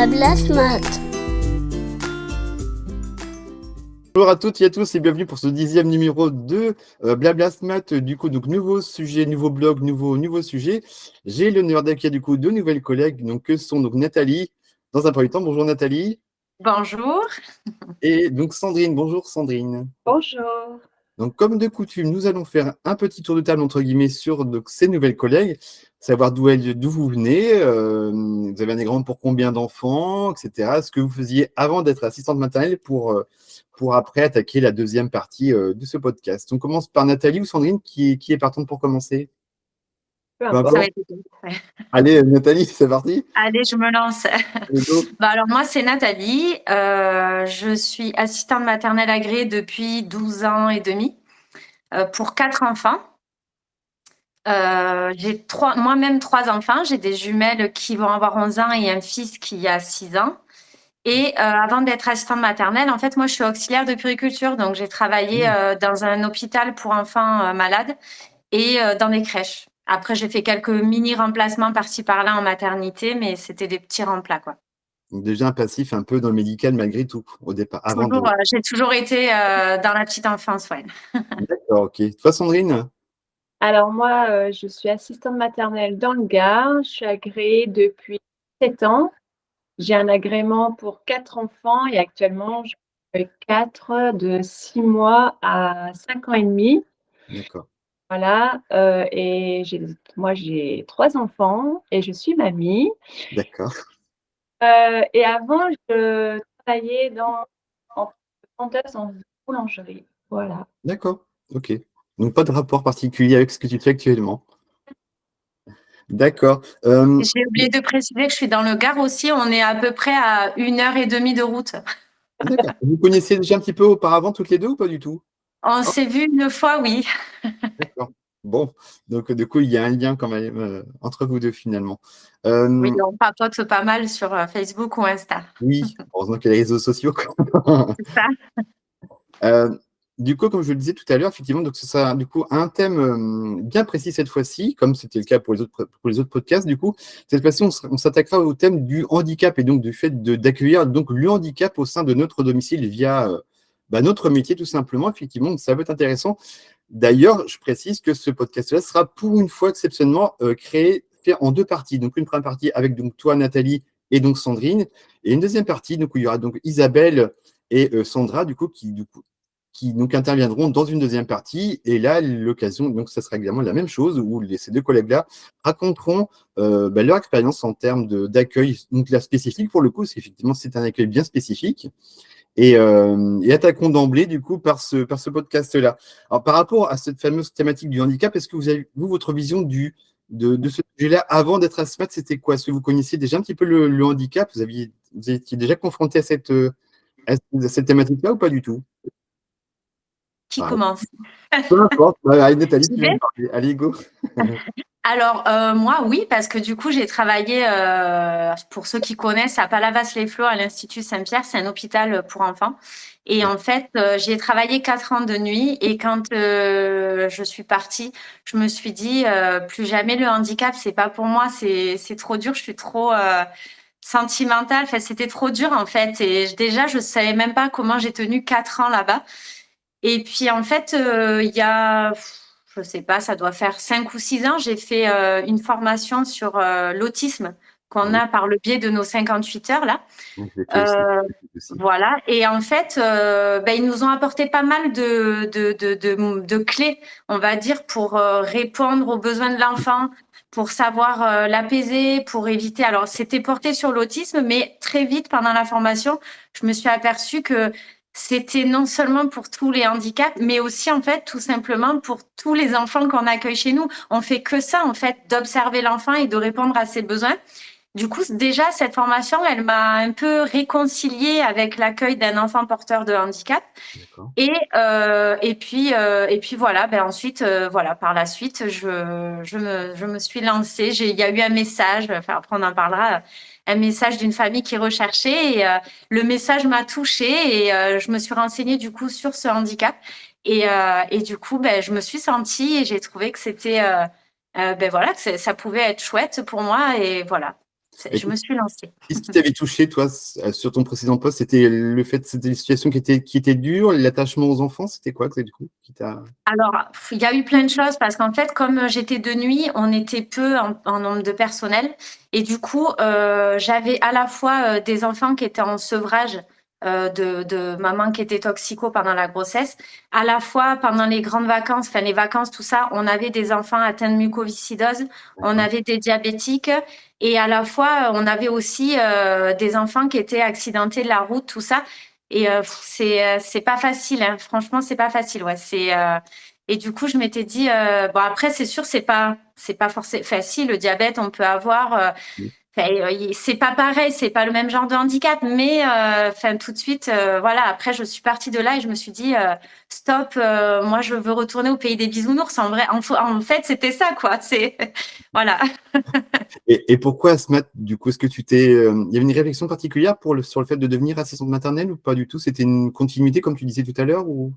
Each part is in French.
Blabla Smart. Bonjour à toutes et à tous et bienvenue pour ce 10e numéro de Blabla Smart. Du coup, donc nouveau sujet, nouveau blog, nouveau sujet. J'ai l'honneur d'accueillir du coup deux nouvelles collègues, donc que sont donc Nathalie. Dans un premier temps, bonjour Nathalie. Bonjour. Et donc Sandrine, bonjour Sandrine. Bonjour. Donc comme de coutume, nous allons faire un petit tour de table entre guillemets sur donc, ces nouvelles collègues, savoir d'où vous venez, vous avez un exemple pour combien d'enfants, etc. Ce que vous faisiez avant d'être assistante maternelle pour après attaquer la deuxième partie de ce podcast. On commence par Nathalie ou Sandrine qui est partante pour commencer? Peu Peu importe. importe. Allez, Nathalie, c'est parti. Allez, je me lance. Allez, go. Alors moi, c'est Nathalie. Je suis assistante maternelle agréée depuis 12 ans et demi pour 4 enfants. J'ai moi-même 3 enfants. J'ai des jumelles qui vont avoir 11 ans et un fils qui a 6 ans. Et avant d'être assistante maternelle, en fait, moi, je suis auxiliaire de puériculture. Donc, j'ai travaillé dans un hôpital pour enfants malades et dans des crèches. Après, j'ai fait quelques mini remplacements par-ci par-là en maternité, mais c'était des petits remplats, quoi. Donc déjà un passif un peu dans le médical malgré tout au départ. Avant de... J'ai toujours été dans la petite enfance, ouais. D'accord, ok. Toi, Sandrine? Alors moi, je suis assistante maternelle dans le Gard. Je suis agréée depuis 7 ans. J'ai un agrément pour 4 enfants et actuellement, je fais 4 de 6 mois à 5 ans et demi. D'accord. Voilà, et moi, j'ai 3 enfants et je suis mamie. D'accord. Et avant, je travaillais en vendeuse en boulangerie. Voilà. D'accord, ok. Donc pas de rapport particulier avec ce que tu fais actuellement. D'accord. J'ai oublié de préciser que je suis dans le Gard aussi. On est à peu près à 1h30 de route. D'accord. Vous connaissiez déjà un petit peu auparavant toutes les deux ou pas du tout? On s'est vu une fois, oui. D'accord. Bon, donc du coup, il y a un lien quand même entre vous deux finalement. Oui, on papote pas mal sur Facebook ou Insta. Oui, heureusement qu'il y a les réseaux sociaux, quoi. C'est ça. Du coup, comme je le disais tout à l'heure, effectivement, donc ce sera du coup un thème bien précis cette fois-ci, comme c'était le cas pour les autres podcasts. Du coup, cette fois-ci, on s'attaquera au thème du handicap et donc du fait d'accueillir donc le handicap au sein de notre domicile via notre métier, tout simplement. Effectivement, donc, ça va être intéressant. D'ailleurs, je précise que ce podcast-là sera pour une fois exceptionnellement fait en deux parties. Donc, une première partie avec donc toi, Nathalie, et donc Sandrine, et une deuxième partie donc, où il y aura donc Isabelle et Sandra, qui donc interviendront dans une deuxième partie. Et là, l'occasion, donc ça sera également la même chose, où ces deux collègues-là raconteront leur expérience en termes d'accueil, donc là spécifique pour le coup, parce qu'effectivement, c'est un accueil bien spécifique. Et attaquons d'emblée, du coup, par ce podcast-là. Alors, par rapport à cette fameuse thématique du handicap, est-ce que vous avez, vous, votre vision de ce sujet-là, avant d'être asthmate, c'était quoi? Est-ce que vous connaissiez déjà un petit peu le handicap? Vous étiez déjà confronté à cette thématique-là ou pas du tout? Qui commence? Peu importe. Allez, Nathalie, J'y tu viens vais de parler. Allez, go. Alors, moi, oui, parce que du coup, j'ai travaillé, pour ceux qui connaissent, à Palavas-les-Flots, à l'Institut Saint-Pierre. C'est un hôpital pour enfants. Et en fait, j'y ai travaillé 4 ans de nuit. Et quand je suis partie, je me suis dit, plus jamais le handicap, c'est pas pour moi, c'est trop dur, je suis trop sentimentale. Enfin, c'était trop dur, en fait. Et déjà, je savais même pas comment j'ai tenu 4 ans là-bas. Et puis, en fait, il y a, je sais pas, ça doit faire 5 ou 6 ans, j'ai fait une formation sur l'autisme qu'on a par le biais de nos 58 heures, là. Donc, j'ai fait aussi. Voilà. Et en fait, ils nous ont apporté pas mal de clés, on va dire, pour répondre aux besoins de l'enfant, pour savoir l'apaiser, pour éviter. Alors, c'était porté sur l'autisme, mais très vite, pendant la formation, je me suis aperçue que c'était non seulement pour tous les handicaps, mais aussi, en fait, tout simplement pour tous les enfants qu'on accueille chez nous. On fait que ça, en fait, d'observer l'enfant et de répondre à ses besoins. Du coup, déjà, cette formation, elle m'a un peu réconciliée avec l'accueil d'un enfant porteur de handicap. Et puis voilà, ensuite, voilà, par la suite, je me suis lancée. Il y a eu un message, enfin, après on en parlera, un message d'une famille qui recherchait et le message m'a touchée et je me suis renseignée du coup sur ce handicap. Et du coup, je me suis sentie et j'ai trouvé que c'était, voilà, que ça pouvait être chouette pour moi et voilà. Je me suis lancée. Qu'est-ce qui t'avait touché, toi, sur ton précédent poste? C'était le fait, c'était des situations qui étaient dures, l'attachement aux enfants, c'était quoi, du coup, qui t'a... Alors, il y a eu plein de choses parce qu'en fait, comme j'étais de nuit, on était peu en nombre de personnel. Et du coup, j'avais à la fois des enfants qui étaient en sevrage de maman qui était toxico pendant la grossesse. À la fois, pendant les grandes vacances, enfin les vacances, tout ça, on avait des enfants atteints de mucoviscidose, on avait des diabétiques. Et à la fois, on avait aussi des enfants qui étaient accidentés de la route, tout ça. Et c'est pas facile, hein. Franchement, c'est pas facile. Ouais, et du coup, je m'étais dit, bon après, c'est sûr, c'est pas forcément facile. Le diabète, on peut avoir, c'est pas pareil, c'est pas le même genre de handicap, mais enfin tout de suite, voilà. Après, je suis partie de là et je me suis dit, stop, moi, je veux retourner au pays des bisounours. En vrai, en fait, c'était ça, quoi. C'est voilà. Et pourquoi Asmat, du coup, est-ce que il y avait une réflexion particulière sur le fait de devenir assistante maternelle ou pas du tout? C'était une continuité, comme tu disais tout à l'heure, ou...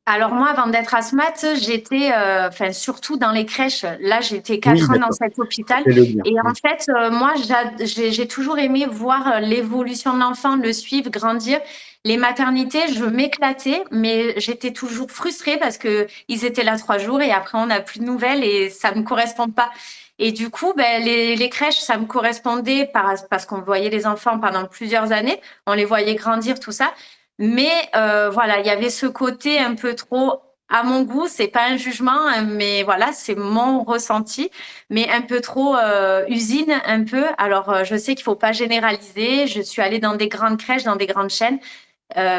Alors moi, avant d'être asthmate, j'étais, enfin surtout dans les crèches. Là, j'étais Oui, 4 ans dans d'accord. cet hôpital. C'est le lien. Et en fait, moi, j'ai toujours aimé voir l'évolution de l'enfant, le suivre, grandir. Les maternités, je m'éclatais, mais j'étais toujours frustrée parce que ils étaient là 3 jours et après on n'a plus de nouvelles et ça me correspond pas. Et du coup, ben, les crèches, ça me correspondait parce qu'on voyait les enfants pendant plusieurs années, on les voyait grandir, tout ça. Mais voilà, il y avait ce côté un peu trop, à mon goût, c'est pas un jugement, hein, mais voilà, c'est mon ressenti, mais un peu trop usine, un peu. Alors, je sais qu'il faut pas généraliser. Je suis allée dans des grandes crèches, dans des grandes chaînes.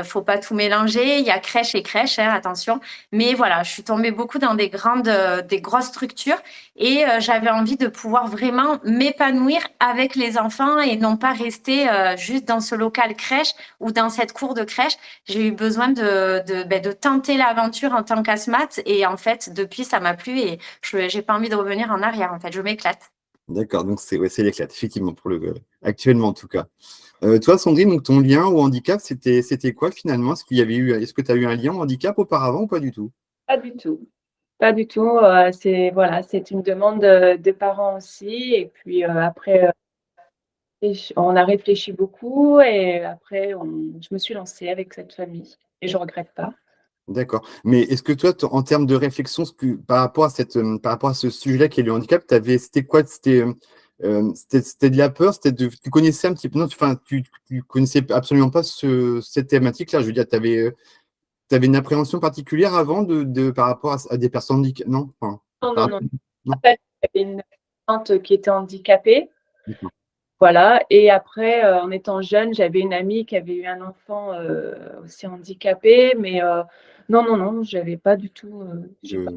Faut pas tout mélanger. Il y a crèche et crèche, hein, attention. Mais voilà, je suis tombée beaucoup dans des grosses structures et j'avais envie de pouvoir vraiment m'épanouir avec les enfants et non pas rester juste dans ce local crèche ou dans cette cour de crèche. J'ai eu besoin de tenter l'aventure en tant qu'asthmate et en fait, depuis, ça m'a plu et j'ai pas envie de revenir en arrière. En fait, je m'éclate. D'accord, donc c'est l'éclate, effectivement, actuellement en tout cas. Toi, Sandrine, donc ton lien au handicap, c'était quoi finalement? Est-ce que tu as eu un lien au handicap auparavant ou pas du tout? Pas du tout. Pas du tout. C'est voilà, c'est une demande de parents aussi. Et puis après, on a réfléchi beaucoup et après, je me suis lancée avec cette famille et je regrette pas. D'accord. Mais est-ce que toi, en termes de réflexion, par rapport à par rapport à ce sujet qui est le handicap, c'était quoi? C'était de la peur, tu connaissais un petit peu, non, enfin, tu connaissais absolument pas cette thématique-là. Je veux dire, tu avais une appréhension particulière avant par rapport à des personnes handicapées? Non? Enfin, Non, par non, rapport- non. non. En fait, il y avait une tante qui était handicapée. D'accord. Voilà. Et après, en étant jeune, j'avais une amie qui avait eu un enfant aussi handicapé. Mais non, non, non, j'avais pas du tout. J'ai pas.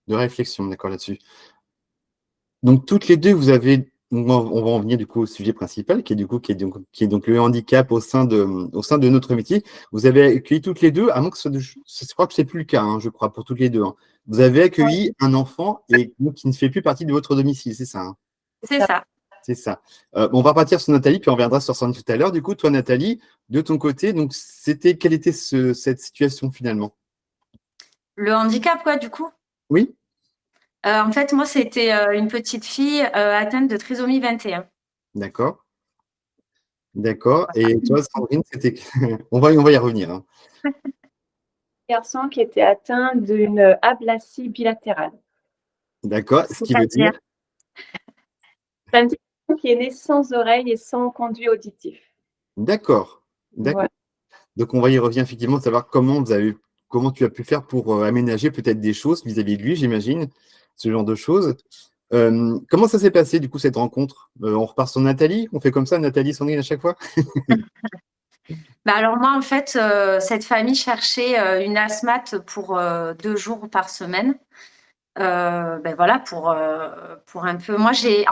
De réflexion, d'accord, là-dessus. Donc, toutes les deux, on va en venir du coup au sujet principal, qui est donc le handicap au sein de notre métier. Vous avez accueilli toutes les deux, à moins que je crois que c'est plus le cas, hein, je crois, pour toutes les deux, hein. Vous avez accueilli un enfant et donc, qui ne fait plus partie de votre domicile, c'est ça, hein? C'est ça. C'est ça. On va partir sur Nathalie, puis on reviendra sur Sandrine tout à l'heure. Du coup, toi, Nathalie, de ton côté, donc quelle était cette situation finalement? Le handicap, quoi, du coup. Oui? En fait, moi, c'était une petite fille atteinte de trisomie 21. D'accord. D'accord. Et toi, Sandrine, on va y revenir, hein. Garçon qui était atteint d'une ablatie bilatérale. D'accord. Ce qui veut dire? C'est-à-dire, C'est un petit garçon qui est né sans oreille et sans conduit auditif. D'accord. D'accord. Voilà. Donc, on va y revenir effectivement, savoir comment tu as pu faire pour aménager peut-être des choses vis-à-vis de lui, j'imagine, ce genre de choses. Comment ça s'est passé, du coup, cette rencontre? On repart sur Nathalie? On fait comme ça, Nathalie, Sandrine, à chaque fois? bah alors moi, en fait, cette famille cherchait une asthmate pour 2 jours par semaine. Ben voilà, pour un peu. Moi, j'ai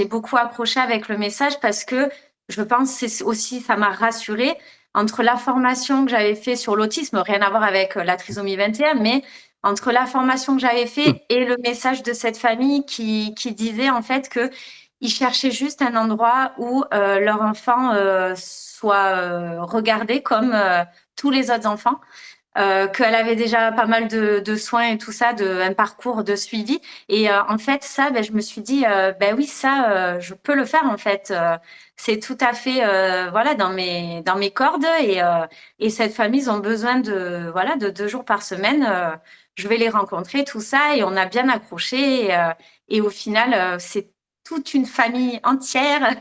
beaucoup accroché avec le message parce que je pense que c'est aussi, ça m'a rassurée entre la formation que j'avais fait sur l'autisme, rien à voir avec la trisomie 21, mais entre la formation que j'avais fait et le message de cette famille qui disait en fait que ils cherchaient juste un endroit où leur enfant soit regardé comme tous les autres enfants. qu'elle avait déjà pas mal de soins et tout ça, un parcours de suivi. Et en fait, ça, je me suis dit, ben oui, ça, je peux le faire en fait. C'est tout à fait, voilà, dans mes cordes. Et cette famille, ils ont besoin de 2 jours par semaine. Je vais les rencontrer, tout ça, et on a bien accroché. Et au final, c'est toute une famille entière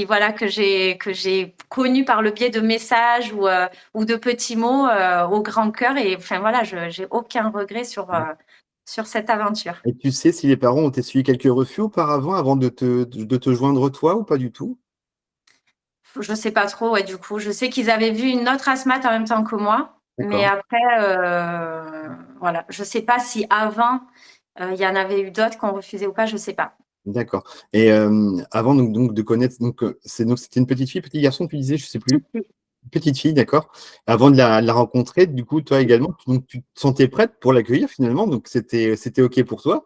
voilà, que j'ai connue par le biais de messages ou de petits mots au grand cœur. Et enfin voilà, je j'ai aucun regret sur cette aventure. Et tu sais si les parents ont essuyé quelques refus auparavant avant de te joindre toi ou pas du tout? Je sais pas trop, ouais, du coup. Je sais qu'ils avaient vu une autre asthmate en même temps que moi, mais D'accord, après, voilà, je sais pas si avant, il y en avait eu d'autres qui ont refusé ou pas, je sais pas. d'accord. Et avant donc de connaître, c'était une petite fille, petit garçon, tu disais, je sais plus. Petite fille, d'accord. Avant de la rencontrer, du coup, toi également, donc tu te sentais prête pour l'accueillir finalement, donc c'était OK pour toi?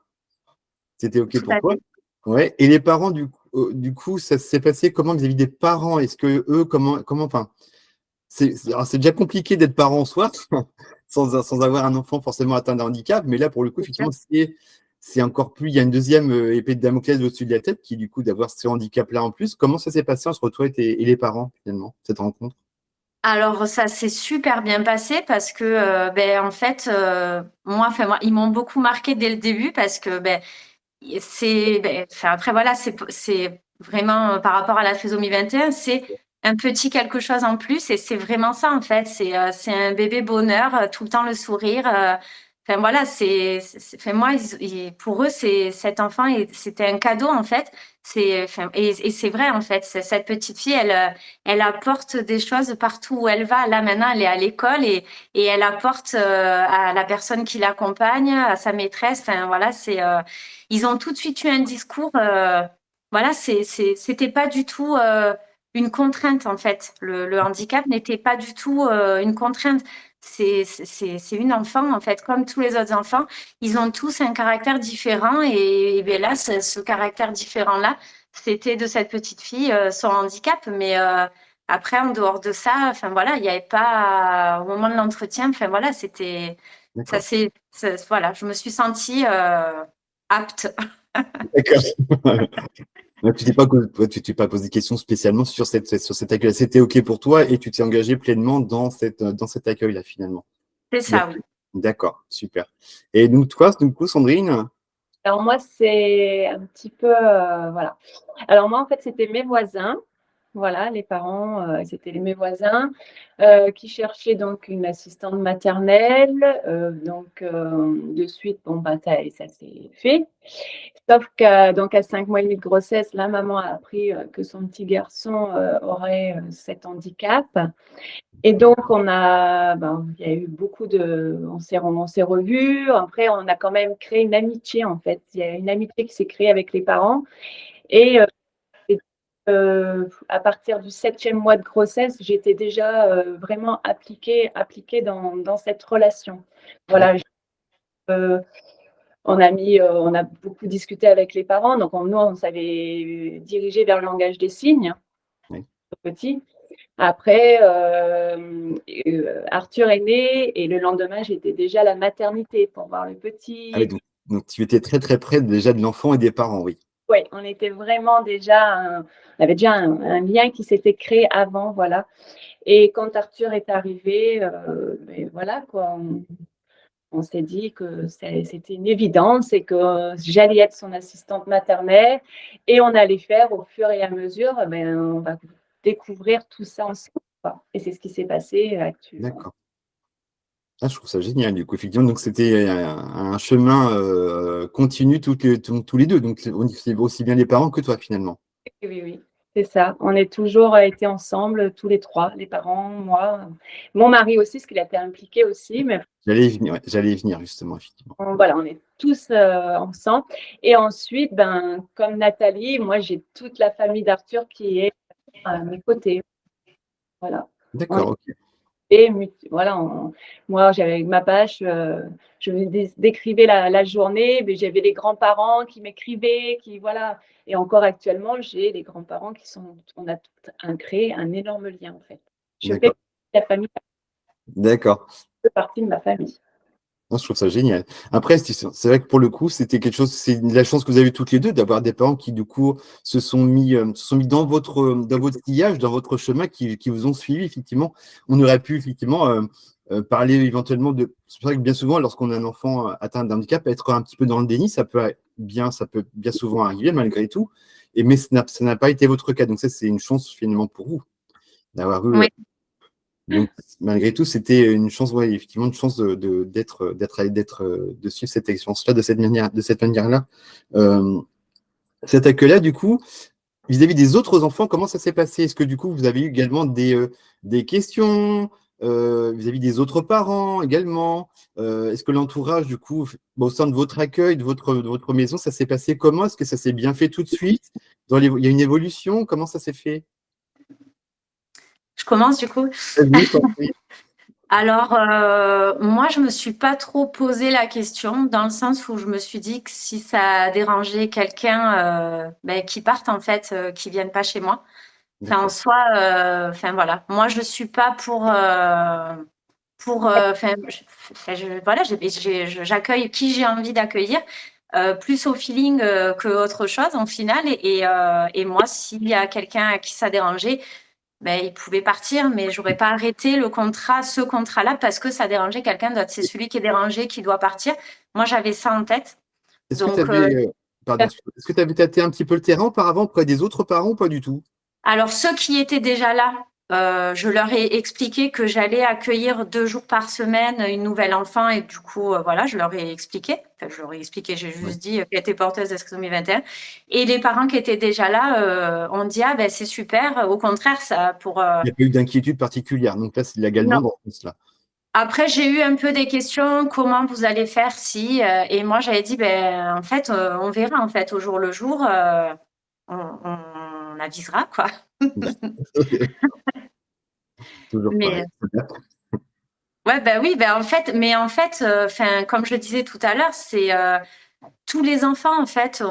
C'était OK Tout pour à toi? fait. Ouais. Et les parents, du coup, ça s'est passé comment vis-à-vis des parents? Est-ce que eux, enfin, alors, c'est déjà compliqué d'être parent en soi, sans avoir un enfant forcément atteint d'un handicap, mais là, pour le coup, C'est sûr. effectivement, c'est encore plus. Il y a une deuxième épée de Damoclès au-dessus de la tête, qui, du coup, d'avoir ce handicap-là en plus. Comment ça s'est passé entre toi et les parents, finalement, cette rencontre? Alors ça s'est super bien passé parce que, en fait, moi, ils m'ont beaucoup marqué dès le début parce que, enfin, après voilà, c'est vraiment, par rapport à la trisomie 21, c'est un petit quelque chose en plus et c'est vraiment ça, en fait. C'est un bébé bonheur, tout le temps le sourire, enfin voilà, enfin moi, pour eux, cet enfant c'était un cadeau, en fait. Enfin et c'est vrai, en fait. Cette petite fille, elle apporte des choses partout où elle va. Là, maintenant, elle est à l'école et elle apporte, à la personne qui l'accompagne, à sa maîtresse, enfin voilà, ils ont tout de suite eu un discours, voilà, c'était pas du tout une contrainte en fait. Le handicap n'était pas du tout une contrainte. C'est une enfant en fait, comme tous les autres enfants. Ils ont tous un caractère différent et ben là, ce caractère différent-là, c'était de cette petite fille, son handicap. Mais après, en dehors de ça, enfin voilà, il n'y avait pas, au moment de l'entretien, enfin voilà, D'accord. voilà, je me suis sentie apte. D'accord. Donc, tu t'es pas posé de questions spécialement sur cet accueil. C'était OK pour toi et tu t'es engagé pleinement dans cet accueil-là, finalement. C'est ça, oui. D'accord, super. Et donc, toi, du coup, Sandrine? Alors moi, c'est un petit peu, voilà. Alors moi, en fait, c'était mes voisins. Voilà, les parents, c'était mes voisins, qui cherchaient donc une assistante maternelle, donc de suite, bon, bah, ça s'est fait. Sauf qu'à donc à 5 mois et demi de grossesse, la maman a appris, que son petit garçon, aurait, cet handicap et donc il y a eu beaucoup de on s'est revus. Après, on a quand même créé une amitié, en fait. Il y a une amitié qui s'est créée avec les parents et et à partir du 7e mois de grossesse, j'étais déjà, vraiment appliquée dans cette relation. Voilà, heu, on a beaucoup discuté avec les parents, donc nous, on s'avait dirigé vers le langage des signes, Oui. petit. Après, Arthur est né et le lendemain, j'étais déjà à la maternité pour voir le Ah oui, petit. donc tu étais très, très près déjà de l'enfant et des parents, oui. Oui, on était vraiment déjà on avait déjà un lien qui s'était créé avant, voilà. Et quand Arthur est arrivé, voilà quoi, on s'est dit que c'était une évidence et que j'allais être son assistante maternelle et on allait faire au fur et à mesure, on va découvrir tout ça ensemble, quoi. Et c'est ce qui s'est passé actuellement. D'accord. Ah, je trouve ça génial, du coup, effectivement. Donc, c'était un chemin continu tous les deux. Donc, c'est aussi bien les parents que toi, finalement. Oui, oui, oui, c'est ça. On est toujours été ensemble, tous les 3, les parents, moi, mon mari aussi, parce qu'il a été impliqué aussi, mais J'allais y venir, ouais, j'allais y venir, justement, effectivement. voilà, on est tous, ensemble et ensuite, comme Nathalie, moi, j'ai toute la famille d'Arthur qui est à mes côtés. Voilà. On D'accord, OK. est voilà, moi, j'avais ma page, je me décrivais la journée, mais j'avais les grands-parents qui m'écrivaient, qui voilà et encore actuellement, j'ai les grands-parents qui sont on a tout créé un énorme lien, en fait. Je fais D'accord. partie de la famille. D'accord. fait partie de ma famille. Non, je trouve ça génial. Après, c'est vrai que pour le coup, c'était quelque chose, c'est la chance que vous avez toutes les deux d'avoir des parents qui, du coup, se sont mis dans votre sillage, dans votre chemin, qui vous ont suivi, effectivement. On aurait pu, effectivement, parler éventuellement de. C'est vrai que bien souvent, lorsqu'on a un enfant atteint d'un handicap, être un petit peu dans le déni, ça peut bien souvent arriver, malgré tout. Mais ça n'a pas été votre cas. Donc, ça, c'est une chance, finalement, pour vous, d'avoir eu Oui. donc, malgré tout, c'était une chance, ouais, effectivement, une chance de suivre cette expérience-là de cette manière-là. Euh, Cet accueil-là, du coup, vis-à-vis des autres enfants, comment ça s'est passé? Est-ce que, du coup, vous avez eu également des questions vis-à-vis des autres parents également? Est-ce que l'entourage, du coup, au sein de votre accueil, de votre maison, ça s'est passé comment? Est-ce que ça s'est bien fait tout de suite? Il y a une évolution? Comment ça s'est fait? Je commence du coup. Vas-y, je t'en prie. Alors, moi, je me suis pas trop posé la question dans le sens où je me suis dit que si ça dérangeait quelqu'un, qu'il parte en fait, qu'il vienne pas chez moi. Enfin, en D'accord. soi, enfin voilà. Moi, je suis pas enfin, voilà, j'accueille qui j'ai envie d'accueillir, plus au feeling que autre chose en final. Et moi, s'il y a quelqu'un à qui ça dérangeait, ben, il pouvait partir, mais j'aurais pas arrêté ce contrat-là, parce que ça dérangeait quelqu'un d'autre. C'est celui qui est dérangé qui doit partir. Moi, j'avais ça en tête. Est-ce que tu Donc, avais, pardon, est-ce que tu avais tâté un petit peu le terrain auparavant auprès des autres parents ou pas du tout? alors, ceux qui étaient déjà là, je leur ai expliqué que j'allais accueillir 2 jours par semaine une nouvelle enfant, et du coup, voilà, je leur ai expliqué. Enfin, je leur ai expliqué, j'ai Ouais. juste dit qu'elle était porteuse de trisomie 21. Et les parents qui étaient déjà là ont dit: «Ah ben c'est super, au contraire, ça pour…» Il n'y a pas eu d'inquiétude particulière. Donc là, c'est Non. légalement dans ce sens-là. Après, j'ai eu un peu des questions: «Comment vous allez faire si…» et moi, j'avais dit: «Ben, en fait, on verra, en fait, au jour le jour, on avisera, quoi.» Toujours pareil. Mais ouais, bah, oui, bah, en fait, enfin, comme je le disais tout à l'heure, c'est, tous les enfants, en fait,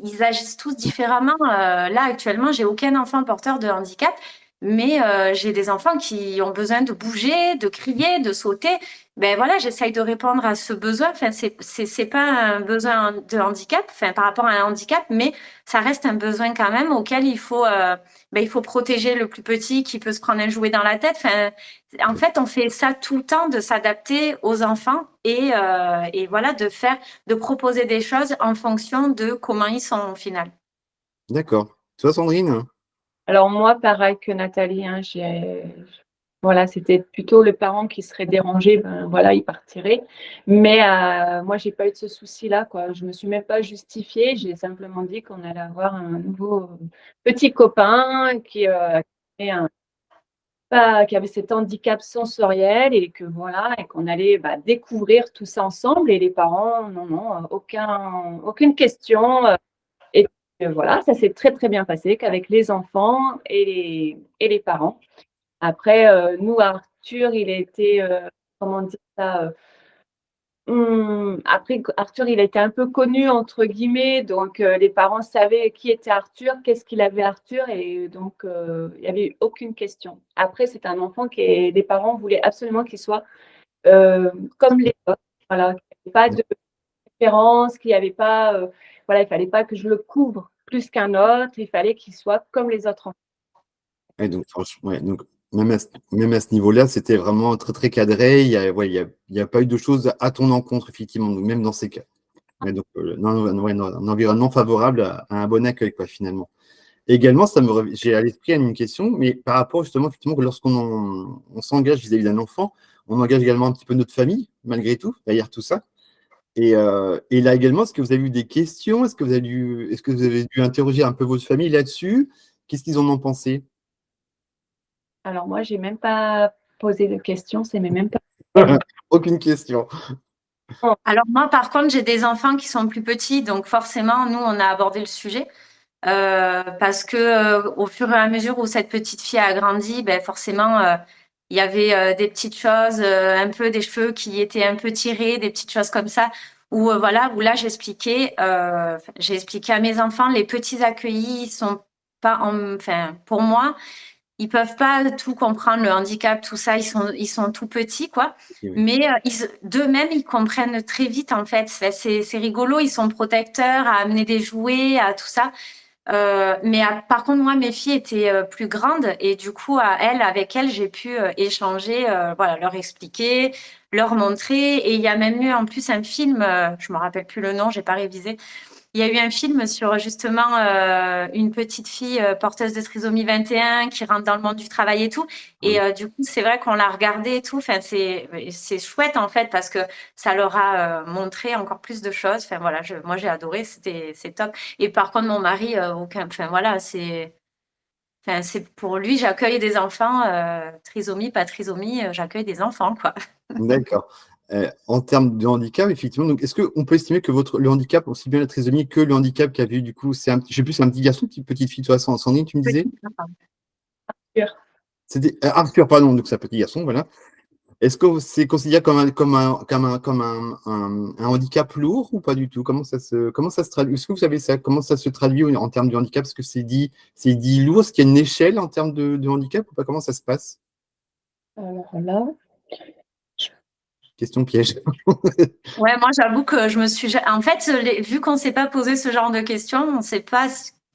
ils agissent tous différemment. Là, actuellement, j'ai aucun enfant porteur de handicap, mais j'ai des enfants qui ont besoin de bouger, de crier, de sauter. Ben voilà, j'essaye de répondre à ce besoin. Enfin, c'est pas un besoin de handicap, enfin, par rapport à un handicap, mais ça reste un besoin quand même auquel il faut protéger le plus petit qui peut se prendre un jouet dans la tête. Enfin, en fait, on fait ça tout le temps, de s'adapter aux enfants et voilà, de proposer des choses en fonction de comment ils sont au final. D'accord. Toi, Sandrine? Alors moi, pareil que Nathalie, hein, voilà, c'était plutôt le parent qui serait dérangé, ben voilà, il partirait. Mais moi, j'ai pas eu de ce souci-là, quoi. Je me suis même pas justifiée. J'ai simplement dit qu'on allait avoir un nouveau petit copain qui avait cet handicap sensoriel, et que voilà, et qu'on allait découvrir tout ça ensemble. Et les parents, non, non, aucune question. Et voilà, ça s'est très très bien passé qu'avec les enfants et les parents. Après, nous, Arthur, il était, comment dire ça, après, Arthur, il était un peu connu, entre guillemets, donc les parents savaient qui était Arthur, qu'est-ce qu'il avait Arthur, et donc il n'y avait eu aucune question. Après, c'est un enfant les parents voulaient absolument qu'il soit comme les autres, voilà, qu'il n'y avait pas de différence, qu'il n'y avait pas, voilà, il fallait pas que je le couvre plus qu'un autre, il fallait qu'il soit comme les autres enfants. Ouais, donc, franchement, ouais, donc même à ce niveau-là, c'était vraiment très, très cadré. Il y a pas eu de choses à ton encontre, effectivement, donc même dans ces cas. Ouais, donc, non, ouais, non, un environnement favorable à un bon accueil, quoi, finalement. Également, j'ai à l'esprit une question, mais par rapport justement, effectivement, que on s'engage vis-à-vis d'un enfant, on engage également un petit peu notre famille, malgré tout, derrière tout ça. Et là également, est-ce que vous avez eu des questions? Est-ce que vous avez dû interroger un peu votre famille là-dessus? Qu'est-ce qu'ils en ont pensé? Alors moi, j'ai même pas posé de questions, c'est même pas. Aucune question. Alors moi, par contre, j'ai des enfants qui sont plus petits, donc forcément, nous, on a abordé le sujet. Parce que au fur et à mesure où cette petite fille a grandi, ben forcément, il y avait des petites choses, un peu des cheveux qui étaient un peu tirés, des petites choses comme ça, où voilà, où là j'ai expliqué à mes enfants, les petits accueillis, ils sont pas, enfin pour moi, ils peuvent pas tout comprendre, le handicap, tout ça, ils sont tout petits, quoi. Oui. Mais d'eux-mêmes, ils comprennent très vite, en fait. C'est rigolo, ils sont protecteurs à amener des jouets, à tout ça. Mais par contre, moi, mes filles étaient plus grandes et du coup, avec elles, j'ai pu échanger, voilà, leur expliquer, leur montrer. Et il y a même eu en plus un film, je me rappelle plus le nom, j'ai pas révisé. Il y a eu un film sur justement une petite fille porteuse de trisomie 21 qui rentre dans le monde du travail et tout. Et du coup, c'est vrai qu'on l'a regardé et tout. Enfin, c'est chouette en fait parce que ça leur a montré encore plus de choses. Enfin voilà, moi j'ai adoré, c'est top. Et par contre, mon mari, aucun. Enfin voilà, c'est pour lui, j'accueille des enfants, trisomie, pas trisomie, j'accueille des enfants quoi. D'accord. En termes de handicap, effectivement, donc est-ce qu'on peut estimer que le handicap, aussi bien la trisomie que le handicap qu'a vu, du coup, je sais plus, c'est un petit garçon, une petite fille, toi, Sandrine, tu me disais? C'était Arthur, pardon, donc c'est un petit garçon, voilà. Est-ce que c'est considéré comme un handicap lourd ou pas du tout? Comment ça se traduit? Est-ce que vous savez ça? Comment ça se traduit en termes de handicap? Est-ce que c'est dit lourd? Est-ce qu'il y a une échelle en termes de handicap ou pas? Comment ça se passe? Alors là, Question piège. Ouais, moi j'avoue que en fait, vu qu'on ne s'est pas posé ce genre de questions, on ne sait pas.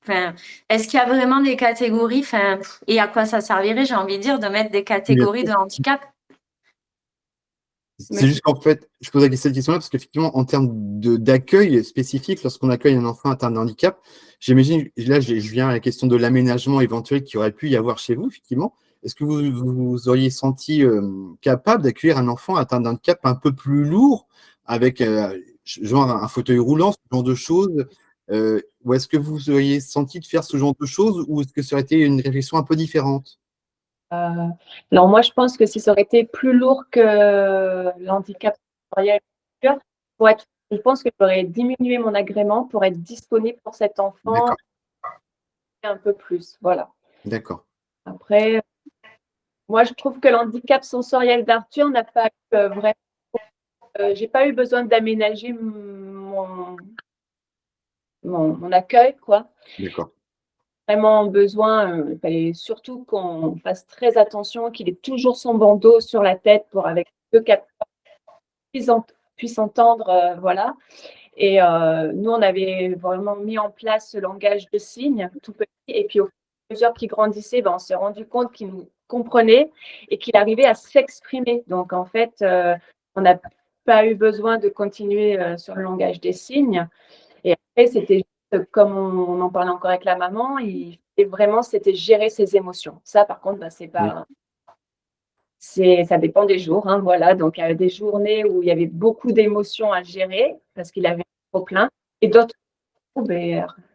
Enfin, est-ce qu'il y a vraiment des catégories, enfin, et à quoi ça servirait, j'ai envie de dire, de mettre des catégories de handicap? C'est juste qu'en fait, je pose cette question-là parce qu'effectivement, en termes d'accueil spécifique, lorsqu'on accueille un enfant atteint de handicap, j'imagine, là, je viens à la question de l'aménagement éventuel qu'il aurait pu y avoir chez vous, effectivement. Est-ce que vous auriez senti capable d'accueillir un enfant atteint d'un handicap un peu plus lourd, avec genre un fauteuil roulant, ce genre de choses, ou est-ce que vous auriez senti de faire ce genre de choses, ou est-ce que ça aurait été une réflexion un peu différente? alors moi, je pense que si ça aurait été plus lourd que l'handicap sensoriel, je pense que j'aurais diminué mon agrément pour être disponible pour cet enfant D'accord, un peu plus. Voilà. d'accord. Après, moi, je trouve que l'handicap sensoriel d'Arthur n'a pas eu vraiment. J'ai pas eu besoin d'aménager mon accueil, quoi. D'accord. Vraiment besoin, il fallait surtout qu'on fasse très attention, qu'il ait toujours son bandeau sur la tête pour avec 2 capteurs puisse entendre, voilà. Et nous, on avait vraiment mis en place ce langage de signes tout petit. Et puis, au fur et à mesure qu'il grandissait, ben, on s'est rendu compte qu'il nous comprenait et qu'il arrivait à s'exprimer. Donc, en fait, on n'a pas eu besoin de continuer sur le langage des signes. Et après, c'était juste, comme on en parlait encore avec la maman, et vraiment, c'était gérer ses émotions. Ça, par contre, ben, Oui. ça dépend des jours, hein, voilà. Donc, il y avait des journées où il y avait beaucoup d'émotions à gérer parce qu'il avait trop plein. Et d'autres où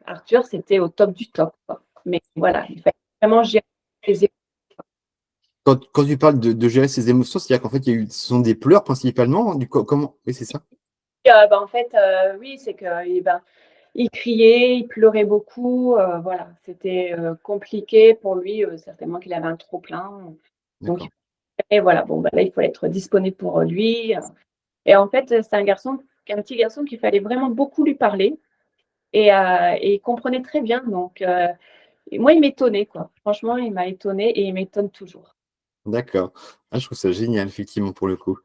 Arthur, c'était au top du top, quoi. Mais voilà, il fallait vraiment gérer les émotions. Quand tu parles de gérer ses émotions, c'est-à-dire qu'en fait, ce sont des pleurs principalement, du coup, comment? Oui, c'est ça. En fait, oui, c'est que il criait, il pleurait beaucoup. Voilà, c'était compliqué pour lui, certainement qu'il avait un trop plein. Donc, D'accord. et voilà, bon, là, il faut être disponible pour lui. Et en fait, c'est un petit garçon qu'il fallait vraiment beaucoup lui parler. Et il comprenait très bien. Donc, et moi, il m'étonnait, quoi. Franchement, il m'a étonné et il m'étonne toujours. D'accord. Ah, je trouve ça génial, effectivement, pour le coup.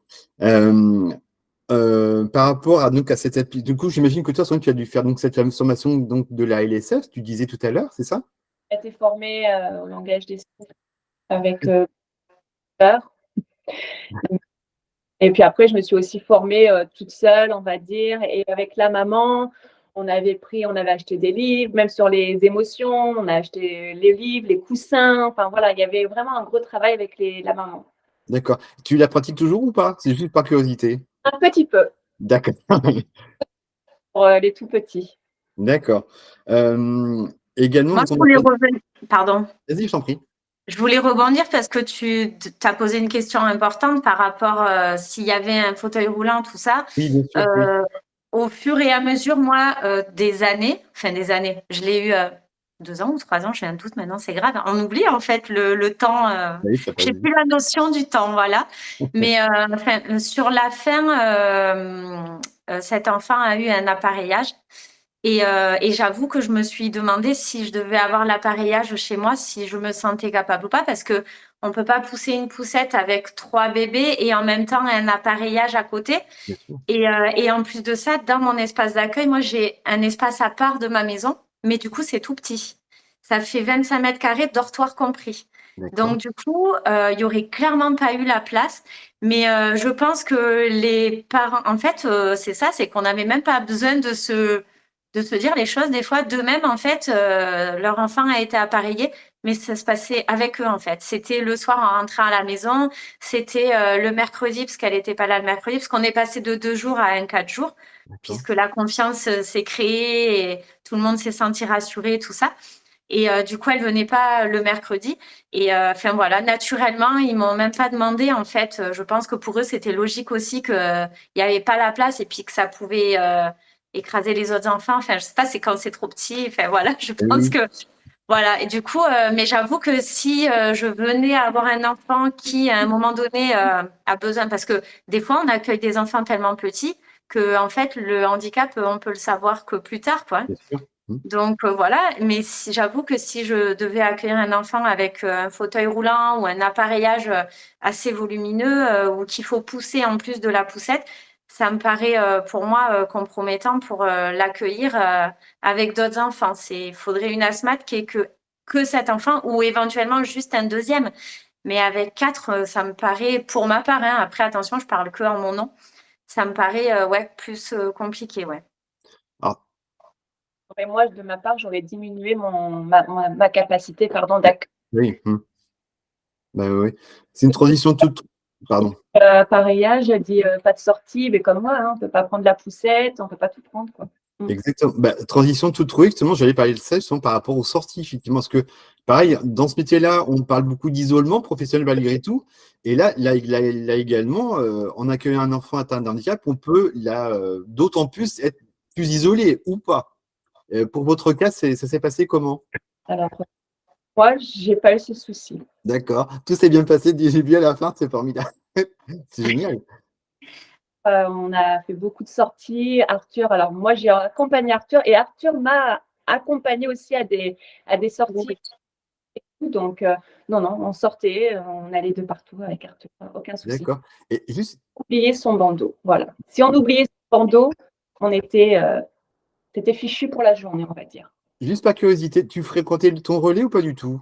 Par rapport à cette du coup, j'imagine que toi, Sandrine, tu as dû faire donc cette fameuse formation donc, de la LSF, tu disais tout à l'heure, c'est ça? J'ai été formée au langage des signes avec peur. Et puis après, je me suis aussi formée toute seule, on va dire, et avec la maman. On avait acheté des livres, même sur les émotions, on a acheté les livres, les coussins. Enfin voilà, il y avait vraiment un gros travail avec la maman. D'accord. Tu la pratiques toujours ou pas? C'est juste par curiosité. Un petit peu D'accord. pour les tout petits. D'accord. Également, Moi, donc, je voulais revenir. Pardon. vas-y, je t'en prie. Je voulais rebondir parce que tu as posé une question importante par rapport s'il y avait un fauteuil roulant, tout ça. Oui, bien sûr. Oui. Au fur et à mesure, moi, des années, je l'ai eu 2 ans ou 3 ans, j'ai un doute maintenant, c'est grave. On oublie en fait le temps, Oui, ça je passe n'ai vite. plus la notion du temps, voilà. Mais sur la fin, cet enfant a eu un appareillage. Et j'avoue que je me suis demandé si je devais avoir l'appareillage chez moi, si je me sentais capable ou pas, parce que on peut pas pousser une poussette avec 3 bébés et en même temps un appareillage à côté. Bien sûr. Et en plus de ça, dans mon espace d'accueil, moi, j'ai un espace à part de ma maison, mais du coup, c'est tout petit. Ça fait 25 mètres carrés, dortoir compris. D'accord. Donc, du coup, il y aurait clairement pas eu la place. Mais je pense que les parents, en fait, c'est ça, c'est qu'on n'avait même pas besoin de se dire les choses. Des fois, d'eux-mêmes, en fait, leur enfant a été appareillé, mais ça se passait avec eux, en fait. C'était le soir en rentrant à la maison, c'était le mercredi, parce qu'elle n'était pas là le mercredi, parce qu'on est passé de 2 jours à 4 jours, D'accord. puisque la confiance s'est créée et tout le monde s'est senti rassuré, tout ça. Et du coup, elle venait pas le mercredi. Et enfin voilà, naturellement, ils m'ont même pas demandé. En fait, je pense que pour eux, c'était logique aussi qu'il y avait pas la place et puis que ça pouvait écraser les autres enfants. Enfin, je sais pas, c'est quand c'est trop petit. Enfin voilà, je pense Oui. que voilà. Et du coup, mais j'avoue que si je venais à avoir un enfant qui, à un moment donné, a besoin, parce que des fois, on accueille des enfants tellement petits que en fait, le handicap, on peut le savoir que plus tard, quoi. Bien sûr. Donc voilà, mais j'avoue que si je devais accueillir un enfant avec un fauteuil roulant ou un appareillage assez volumineux ou qu'il faut pousser en plus de la poussette, ça me paraît pour moi compromettant pour l'accueillir avec d'autres enfants. Il faudrait une asthmate qui ait que cet enfant ou éventuellement juste un deuxième. Mais avec 4, ça me paraît, pour ma part, hein, après attention, je parle que en mon nom, ça me paraît ouais, plus compliqué, ouais. Alors, Et moi, de ma part, j'aurais diminué ma capacité, pardon, d'accueil. oui. Bah, oui. C'est une transition toute. Pardon. Appareillage, elle dit pas de sortie, mais comme moi, hein, on ne peut pas prendre la poussette, on ne peut pas tout prendre, quoi. Exactement. Bah, transition toute trouvée, justement, j'allais parler de ça justement par rapport aux sorties, effectivement. Parce que, pareil, dans ce métier-là, on parle beaucoup d'isolement professionnel malgré tout. Et là également, en accueillant un enfant atteint de handicap, on peut d'autant plus être plus isolé ou pas. Pour votre cas, ça s'est passé comment? Alors, moi, j'ai pas eu ce souci. D'accord. Tout s'est bien passé du début à la fin, c'est formidable. C'est génial. On a fait beaucoup de sorties. Arthur, alors moi, j'ai accompagné Arthur et Arthur m'a accompagné aussi à des sorties. Donc, non, non, on sortait, on allait de partout avec Arthur, aucun souci. D'accord. Et juste, Oublier son bandeau, voilà. Si on oubliait son bandeau, on était, c'était fichu pour la journée, on va dire. juste par curiosité, tu fréquentais ton relais ou pas du tout?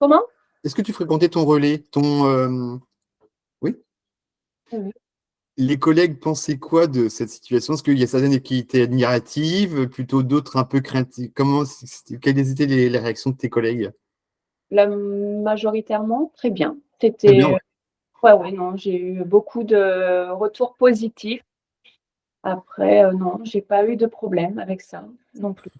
Comment? Est-ce que tu fréquentais ton relais, oui? Oui. Les collègues pensaient quoi de cette situation? Est-ce qu'il y a certaines qui étaient admiratives, plutôt d'autres un peu craintives? Quelles étaient les réactions de tes collègues? Majoritairement, très bien. Très bien, C'était, ouais. ouais, non, j'ai eu beaucoup de retours positifs. Après, non, j'ai pas eu de problème avec ça non plus.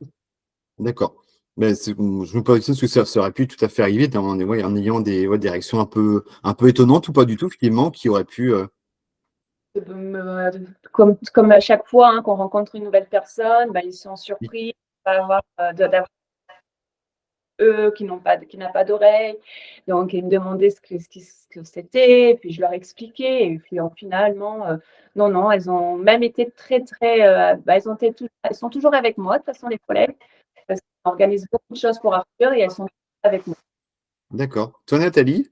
D'accord. Ben, je me pose la question parce que ça aurait pu tout à fait arriver en ayant des réactions un peu étonnantes ou pas du tout, finalement, qui auraient pu. Comme à chaque fois hein, qu'on rencontre une nouvelle personne, ils sont surpris d'avoir eux qui n'a pas d'oreille. Donc, ils me demandaient ce que c'était, et puis je leur expliquais. Et puis, finalement, non, non, elles ont même été très, très. Elles sont toujours avec moi, de toute façon, les collègues, parce qu'on organise beaucoup de choses pour Arthur et elles sont avec moi. D'accord. Toi, Nathalie?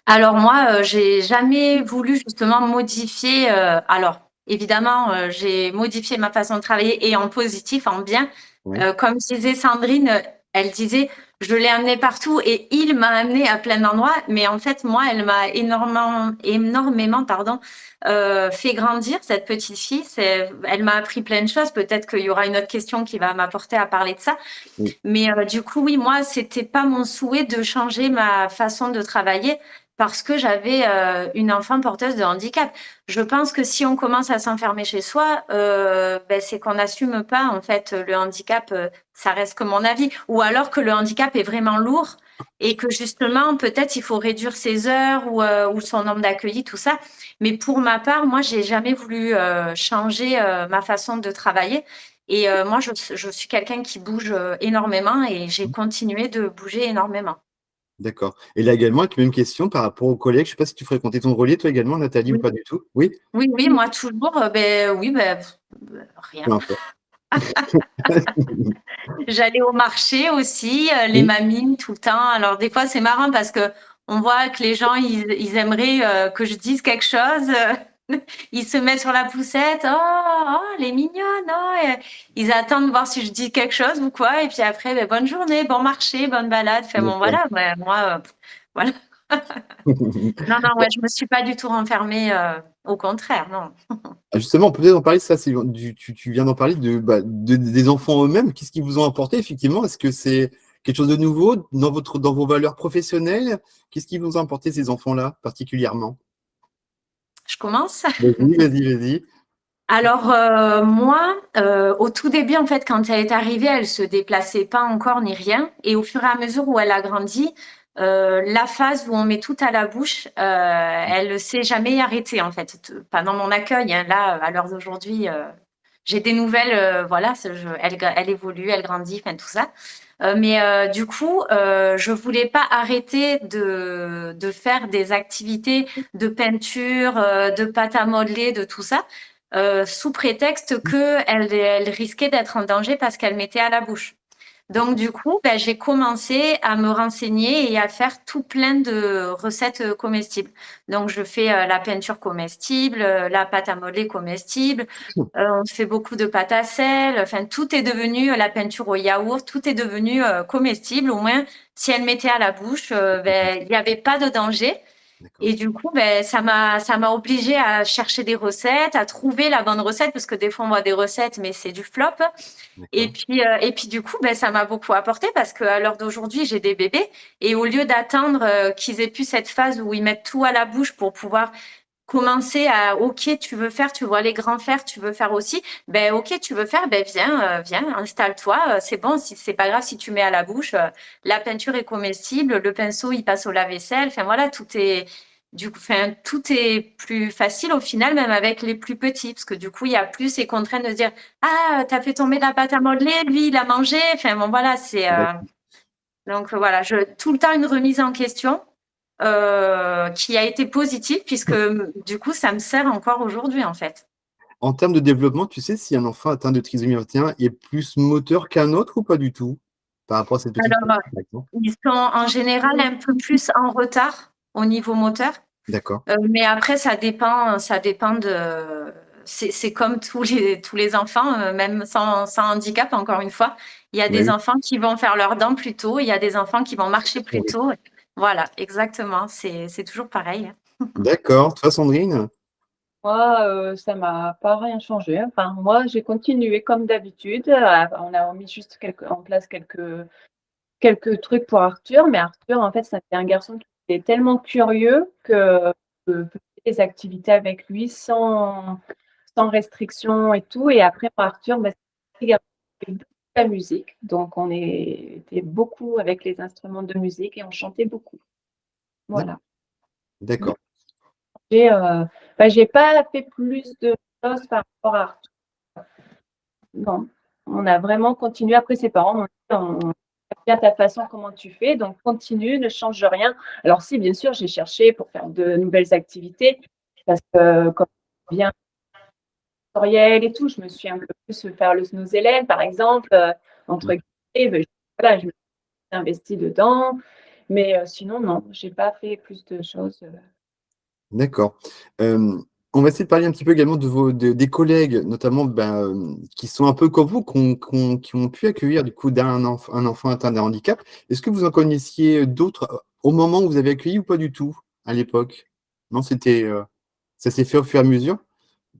Alors moi, j'ai jamais voulu justement modifier. Alors évidemment, j'ai modifié ma façon de travailler et en positif, en bien. Oui. Comme disait Sandrine, elle disait, je l'ai amené partout et il m'a amené à plein d'endroits. Mais en fait, moi, elle m'a énormément, pardon, fait grandir cette petite fille. Elle m'a appris plein de choses. Peut-être qu'il y aura une autre question qui va m'apporter à parler de ça. Oui. Mais du coup, oui, moi, c'était pas mon souhait de changer ma façon de travailler parce que j'avais une enfant porteuse de handicap. Je pense que si on commence à s'enfermer chez soi, c'est qu'on n'assume pas en fait le handicap. Ça reste que mon avis. Ou alors que le handicap est vraiment lourd et que justement peut-être il faut réduire ses heures ou son nombre d'accueillis, tout ça. Mais pour ma part, moi, j'ai jamais voulu changer ma façon de travailler. Et moi, je suis quelqu'un qui bouge énormément et j'ai continué de bouger énormément. D'accord. Et là également, avec la même question par rapport aux collègues, je ne sais pas si tu fréquentais ton relais, toi également, Nathalie, ou Oui. pas du tout? Oui? Oui, moi toujours, oui, Peu rien. importe. J'allais au marché aussi, les Oui, mamines tout le temps. Alors des fois, c'est marrant parce qu'on voit que les gens, ils aimeraient que je dise quelque chose. Ils se mettent sur la poussette. Oh, oh, elle est mignonne. Oh. Et ils attendent de voir si je dis quelque chose ou quoi. Et puis après, ben, bonne journée, bon marché, bonne balade. Enfin bon, d'accord. voilà. Ben, moi, voilà. Non, non, ouais, je me suis pas du tout renfermée. Au contraire, non. Ah, justement, on peut peut-être en parler, ça, tu viens d'en parler des enfants eux-mêmes. Qu'est-ce qu'ils vous ont apporté, effectivement? Est-ce que c'est quelque chose de nouveau dans vos valeurs professionnelles? Qu'est-ce qu'ils vous ont apporté, ces enfants-là, particulièrement? Je commence. Vas-y, vas-y, vas-y. Alors moi, au tout début, en fait, quand elle est arrivée, elle se déplaçait pas encore ni rien. Et au fur et à mesure où elle a grandi, la phase où on met tout à la bouche, elle ne s'est jamais arrêtée, en fait. Pas dans mon accueil, hein. Là, à l'heure d'aujourd'hui, j'ai des nouvelles, voilà, elle évolue, elle grandit, enfin tout ça. Mais du coup, je voulais pas arrêter de faire des activités de peinture, de pâte à modeler, de tout ça, sous prétexte qu'elle risquait d'être en danger parce qu'elle mettait à la bouche. Donc du coup, ben, j'ai commencé à me renseigner et à faire tout plein de recettes comestibles. Donc je fais la peinture comestible, la pâte à modeler comestible, on fait beaucoup de pâte à sel, enfin tout est devenu la peinture au yaourt, tout est devenu comestible. Au moins, si elle mettait à la bouche, ben, il n'y avait pas de danger. D'accord, Et du coup, ben, ça m'a obligée à chercher des recettes, à trouver la bonne recette, parce que des fois on voit des recettes, mais c'est du flop. d'accord. Et puis du coup, ben, ça m'a beaucoup apporté parce qu'à l'heure d'aujourd'hui, j'ai des bébés et au lieu d'attendre qu'ils aient pu cette phase où ils mettent tout à la bouche pour pouvoir commencer à, ok, tu veux faire, tu vois les grands faire, tu veux faire aussi, ben ok, tu veux faire, ben viens, viens, installe-toi, c'est bon, si c'est pas grave si tu mets à la bouche, la peinture est comestible, le pinceau il passe au lave-vaisselle, enfin voilà, tout est plus facile au final, même avec les plus petits, parce que du coup, il y a plus ces contraintes de se dire, ah, t'as fait tomber de la pâte à modeler, lui, il a mangé. Enfin, bon, voilà, D'accord. donc voilà, tout le temps une remise en question qui a été positive, puisque du coup, ça me sert encore aujourd'hui, en fait. En termes de développement, tu sais si un enfant atteint de trisomie 21 est plus moteur qu'un autre ou pas du tout? Par rapport à cette petite Alors, personne, par exemple. ils sont en général un peu plus en retard au niveau moteur. D'accord. Mais après, ça dépend de. C'est comme tous les enfants, même sans handicap, encore une fois. Il y a Bah des oui. enfants qui vont faire leurs dents plus tôt, il y a des enfants qui vont marcher plus tôt. Voilà, exactement. C'est toujours pareil. D'accord. Toi, Sandrine? Moi, ça m'a pas rien changé. Enfin, moi, j'ai continué comme d'habitude. On a mis juste en place quelques trucs pour Arthur, mais Arthur, en fait, c'était un garçon qui était tellement curieux que je faisais des activités avec lui sans restriction et tout. Et après, pour Arthur, bah, c'est un garçon qui fait beaucoup de la musique. Donc, on était beaucoup avec les instruments de musique et on chantait beaucoup. Voilà. D'accord. J'ai j'ai pas fait plus de choses par rapport à Arthur. Non, on a vraiment continué. Après, ses parents m'ont dit on bien ta façon, comment tu fais, donc continue, ne change rien. Alors, si, bien sûr, j'ai cherché pour faire de nouvelles activités, parce que comme bien tutoriel et tout, je me suis un peu plus faire le Snooze par exemple, entre guillemets, voilà, je me suis investie dedans, mais sinon, non, j'ai pas fait plus de choses. D'accord. On va essayer de parler un petit peu également des collègues, notamment qui sont un peu comme vous, qui ont pu accueillir du coup un enfant atteint d'un handicap. Est-ce que vous en connaissiez d'autres au moment où vous avez accueilli ou pas du tout à l'époque? Non, ça s'est fait au fur et à mesure.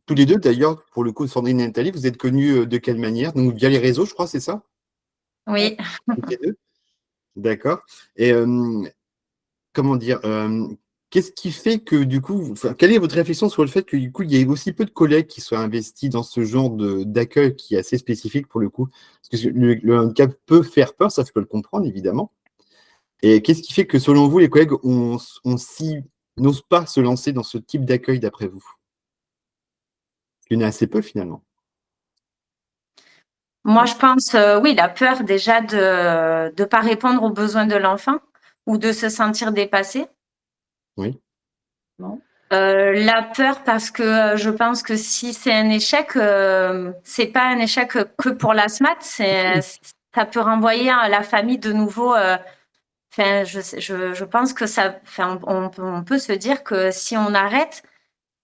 Tous les deux, d'ailleurs, pour le coup, Sandrine et Nathalie, vous êtes connus de quelle manière? Donc via les réseaux, je crois, c'est ça? Oui. Toutes les deux. D'accord. Et comment dire, qu'est-ce qui fait que du coup, enfin, quelle est votre réflexion sur le fait que du coup, il y ait aussi peu de collègues qui soient investis dans ce genre d'accueil qui est assez spécifique pour le coup? Parce que le handicap peut faire peur, ça je peux le comprendre évidemment. Et qu'est-ce qui fait que selon vous, les collègues n'osent pas se lancer dans ce type d'accueil d'après vous? Il y en a assez peu finalement. Moi, je pense, oui, la peur déjà de ne pas répondre aux besoins de l'enfant ou de se sentir dépassé. Oui. Non. La peur, parce que je pense que si c'est un échec, c'est pas un échec que pour la SMAT, ça peut renvoyer à la famille de nouveau. Enfin, je pense que ça, enfin, on peut se dire que si on arrête,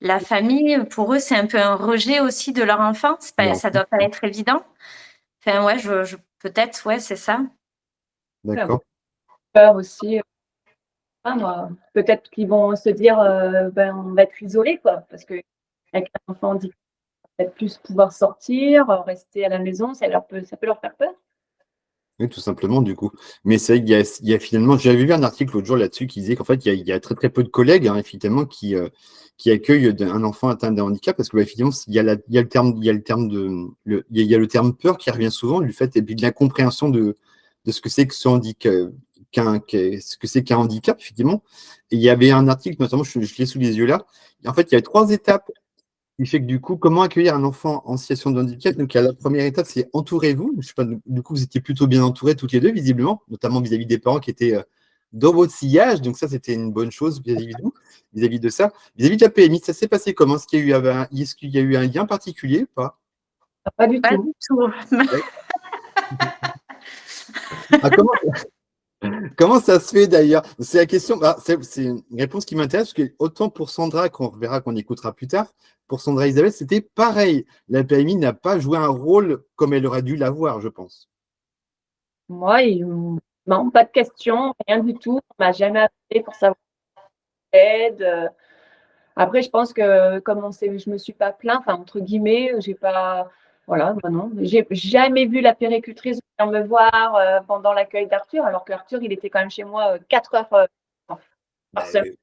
la famille, pour eux, c'est un peu un rejet aussi de leur enfant. Ça doit pas être évident. Enfin, ouais, peut-être, ouais, c'est ça. D'accord. Peur aussi. Moi, peut-être qu'ils vont se dire, on va être isolé, quoi, parce que avec un enfant handicapé, peut-être plus pouvoir sortir, rester à la maison, ça peut leur faire peur. Oui, tout simplement, du coup. Mais c'est vrai qu'il y a finalement, j'avais vu un article l'autre jour là-dessus qui disait qu'en fait, il y a très très peu de collègues, hein, effectivement, qui accueillent un enfant atteint d'un handicap, parce que effectivement, il y a le terme, il y a le terme peur qui revient souvent, du fait, et puis de l'incompréhension de ce que c'est que ce handicap, ce que c'est qu'un handicap, effectivement. Et il y avait un article, notamment, je l'ai sous les yeux là. Et en fait, il y avait 3 étapes qui fait que du coup, comment accueillir un enfant en situation de handicap? Donc, la première étape, c'est entourez-vous. Je sais pas, du coup, vous étiez plutôt bien entourés toutes les deux, visiblement, notamment vis-à-vis des parents qui étaient dans votre sillage. Donc, ça, c'était une bonne chose vis-à-vis de vous, vis-à-vis de ça. Vis-à-vis de la PMI, ça s'est passé comment? Est-ce qu'il y a eu un lien particulier ou pas? Pas du Pas tout. du tout. Ouais. Ah, comment ça se fait d'ailleurs? C'est la question, c'est une réponse qui m'intéresse, parce que autant pour Sandra, qu'on verra, qu'on écoutera plus tard, pour Sandra Isabelle, c'était pareil. La PMI n'a pas joué un rôle comme elle aurait dû l'avoir, je pense. Moi, non, pas de questions, rien du tout. On m'a jamais appelé pour savoir l'aide. Après, je pense que comme je me suis pas plaint, enfin entre guillemets, j'ai pas, voilà, non, j'ai jamais vu la puéricultrice venir me voir pendant l'accueil d'Arthur, alors qu'Arthur, il était quand même chez moi 4 heures Bah, par semaine,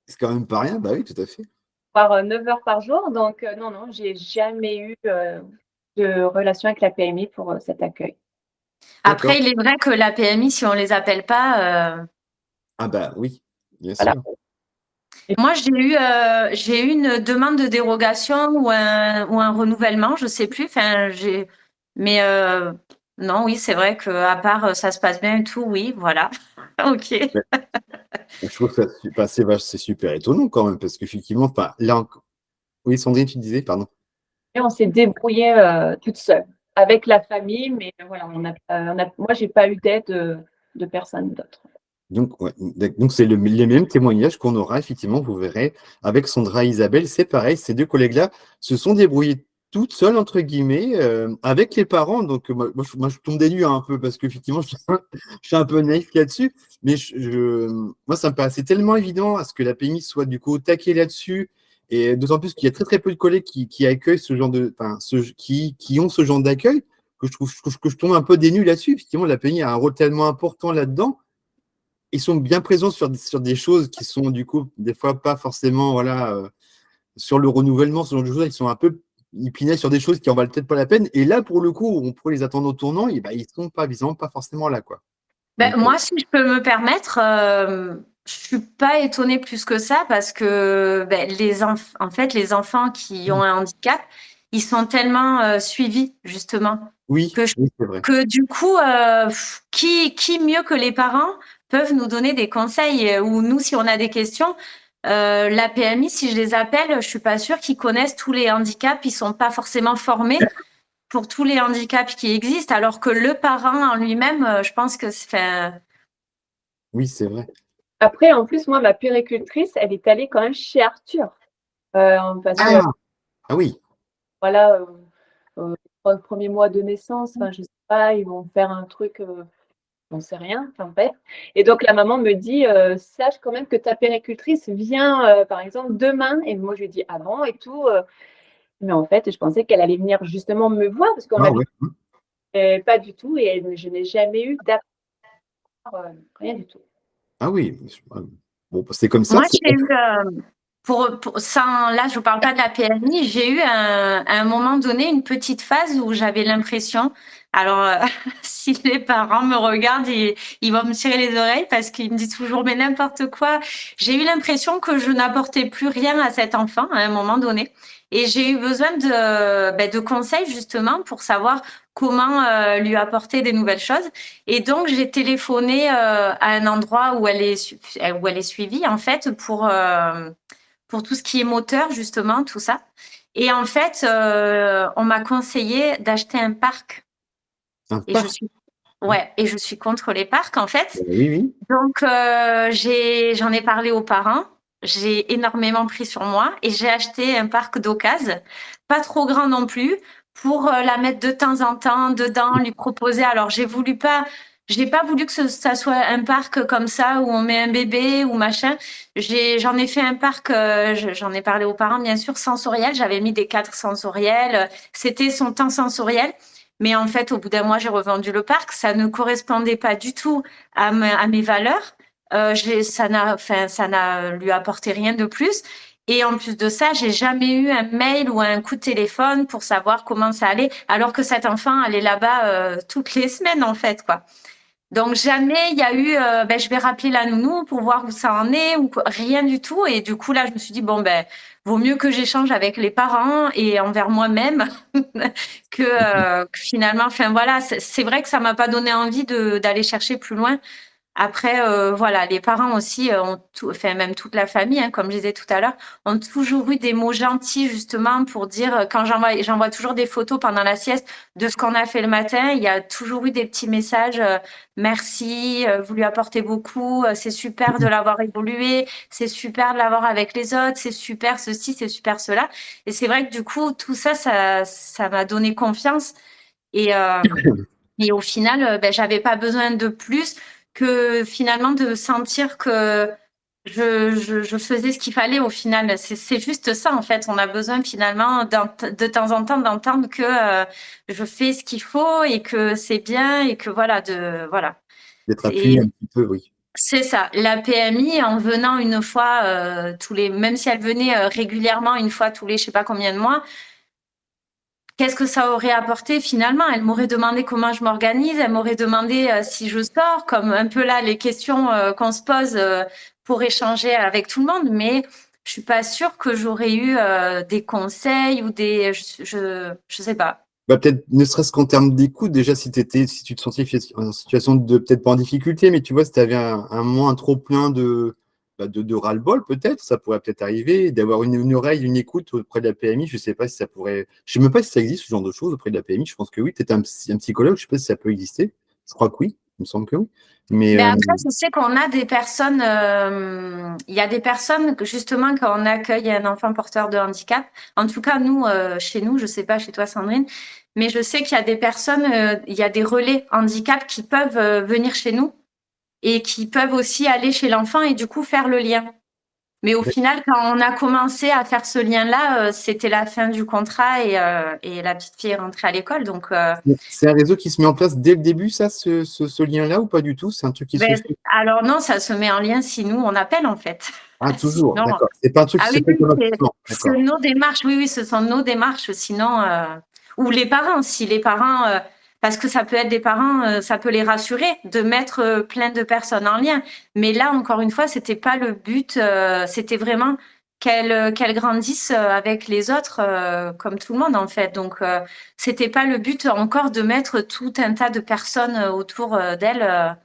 c'est quand même pas rien, bah oui, tout à fait. voire 9 heures par jour. Donc non, j'ai jamais eu de relation avec la PMI pour cet accueil. D'accord. Après, il est vrai que la PMI, si on les appelle pas, Ah bah oui, bien Voilà. sûr. moi, j'ai eu une demande de dérogation ou un renouvellement, je sais plus. Enfin, mais non, oui, c'est vrai que à part ça se passe bien et tout, oui, voilà. Ok. Ouais. Je trouve que c'est super étonnant quand même, parce qu'effectivement, enfin, là, oui, Sandrine, tu disais, pardon. Et on s'est débrouillé toute seule avec la famille, mais voilà, moi, j'ai pas eu d'aide de personne d'autre. Donc, ouais, donc c'est les mêmes témoignages qu'on aura, effectivement, vous verrez, avec Sandra et Isabelle. C'est pareil, ces deux collègues-là se sont débrouillés toutes seules, entre guillemets, avec les parents. Donc, moi, je tombe des nues, hein, un peu, parce qu'effectivement, je suis un peu naïf là-dessus. Mais moi, ça me paraissait tellement évident à ce que la PMI soit du coup au taquet là-dessus. Et d'autant plus qu'il y a très très peu de collègues qui accueillent ce genre de, enfin, qui ont ce genre d'accueil, que je tombe un peu des nues là-dessus. Effectivement, la PMI a un rôle tellement important là-dedans. Ils sont bien présents sur des choses qui sont du coup des fois pas forcément, voilà, sur le renouvellement, ce genre de choses. Ils pinaient sur des choses qui en valent peut-être pas la peine. Et là, pour le coup, on pourrait les attendre au tournant, et ben, ils sont pas, visiblement pas forcément là, quoi. Ben, Donc, moi, si je peux me permettre, je suis pas étonnée plus que ça parce que ben, en fait, les enfants qui ont un handicap, ils sont tellement suivis justement oui, que, oui, c'est vrai. que du coup, qui mieux que les parents peuvent nous donner des conseils ou nous, si on a des questions, la PMI, si je les appelle, je suis pas sûre qu'ils connaissent tous les handicaps, ils sont pas forcément formés pour tous les handicaps qui existent, alors que le parent en lui-même, je pense que Oui, c'est vrai. Après, en plus, moi, ma puéricultrice, elle est allée quand même chez Arthur. Parce que, Ah, ah oui, voilà, le premier mois de naissance, enfin, je sais pas, ils vont faire un truc, j'en sais rien, enfin bref. Et donc, la maman me dit, sache quand même que ta puéricultrice vient, par exemple, demain. Et moi, je lui dis, ah bon, et tout. Mais en fait, je pensais qu'elle allait venir justement me voir, parce qu'on ah avait ouais. pas du tout. Et je n'ai jamais eu d'apport, rien du tout. Ah oui. Bon, c'est comme ça. moi, j'ai eu, là, je ne parle pas de la PMI, j'ai eu à un moment donné une petite phase où j'avais l'impression, alors si les parents me regardent, ils vont me tirer les oreilles parce qu'ils me disent toujours mais n'importe quoi. J'ai eu l'impression que je n'apportais plus rien à cet enfant à un moment donné. Et j'ai eu besoin de conseils justement pour savoir comment lui apporter des nouvelles choses. Et donc, j'ai téléphoné à un endroit où elle est suivie, en fait, pour tout ce qui est moteur, justement, tout ça. Et en fait, on m'a conseillé d'acheter un parc. Un Et je parc. suis, ouais, et je suis contre les parcs, en fait. Oui, oui. Donc, j'en ai parlé aux parents. J'ai énormément pris sur moi et j'ai acheté un parc d'occasion, pas trop grand non plus, pour la mettre de temps en temps dedans, lui proposer. Alors, j'ai pas voulu que ça soit un parc comme ça où on met un bébé ou machin. J'en ai fait un parc, j'en ai parlé aux parents, bien sûr, sensoriel. J'avais mis des cadres sensoriels. C'était son temps sensoriel. Mais en fait, au bout d'un mois, j'ai revendu le parc. Ça ne correspondait pas du tout à mes valeurs. Ça n'a lui apporté rien de plus. Et en plus de ça, j'ai jamais eu un mail ou un coup de téléphone pour savoir comment ça allait, alors que cet enfant allait là-bas toutes les semaines, en fait, quoi. Donc jamais il y a eu, je vais rappeler la nounou pour voir où ça en est ou rien du tout. Et du coup là, je me suis dit bon vaut mieux que j'échange avec les parents et envers moi-même que finalement. Enfin voilà, c'est vrai que ça m'a pas donné envie d'aller chercher plus loin. Après, voilà, les parents aussi enfin même toute la famille, hein, comme je disais tout à l'heure, ont toujours eu des mots gentils justement pour dire quand j'envoie toujours des photos pendant la sieste de ce qu'on a fait le matin. Il y a toujours eu des petits messages, merci, vous lui apportez beaucoup, c'est super de l'avoir évolué, c'est super de l'avoir avec les autres, c'est super ceci, c'est super cela. Et c'est vrai que du coup tout ça, ça m'a donné confiance et au final, j'avais pas besoin de plus que finalement de sentir que je faisais ce qu'il fallait au final. C'est juste ça, en fait. On a besoin finalement de temps en temps d'entendre que je fais ce qu'il faut et que c'est bien et que voilà. D'être Et appuyé un petit peu, oui. c'est ça. La PMI, en venant une fois même si elle venait régulièrement, une fois tous les je sais pas combien de mois, qu'est-ce que ça aurait apporté finalement? Elle m'aurait demandé comment je m'organise, elle m'aurait demandé si je sors, comme un peu là les questions qu'on se pose pour échanger avec tout le monde, mais je suis pas sûre que j'aurais eu des conseils ou je sais pas. Bah, peut-être, ne serait-ce qu'en termes d'écoute, déjà, si tu te sentais en situation de, peut-être pas en difficulté, mais tu vois, si tu avais un trop plein de ras-le-bol, peut-être, ça pourrait peut-être arriver, d'avoir une oreille, une écoute auprès de la PMI, je sais pas si ça pourrait, je sais même pas si ça existe, ce genre de choses auprès de la PMI, je pense que oui, peut-être un psychologue, je sais pas si ça peut exister, je crois que oui, il me semble que oui, mais, Mais après, je sais qu'on a des personnes, il y a des personnes que justement quand on accueille un enfant porteur de handicap, en tout cas nous, chez nous, je sais pas chez toi Sandrine, mais je sais qu'il y a des personnes, il y a des relais handicap qui peuvent venir chez nous et qui peuvent aussi aller chez l'enfant et du coup faire le lien. Mais au final, quand on a commencé à faire ce lien-là, c'était la fin du contrat et la petite fille est rentrée à l'école. Donc, c'est un réseau qui se met en place dès le début, ça, ce lien-là, ou pas du tout? C'est un truc qui se fait? alors non, ça se met en lien si nous, on appelle en fait. Ah, toujours, Sinon, d'accord. C'est pas un truc ah qui se oui, fait oui, automatiquement, c'est d'accord. nos démarches. Oui, oui, ce sont nos démarches. Sinon, ou les parents, si les parents, parce que ça peut être des parents, ça peut les rassurer de mettre plein de personnes en lien. Mais là, encore une fois, c'était pas le but. C'était vraiment qu'elles grandissent avec les autres, comme tout le monde en fait. Donc, c'était pas le but encore de mettre tout un tas de personnes autour d'elles.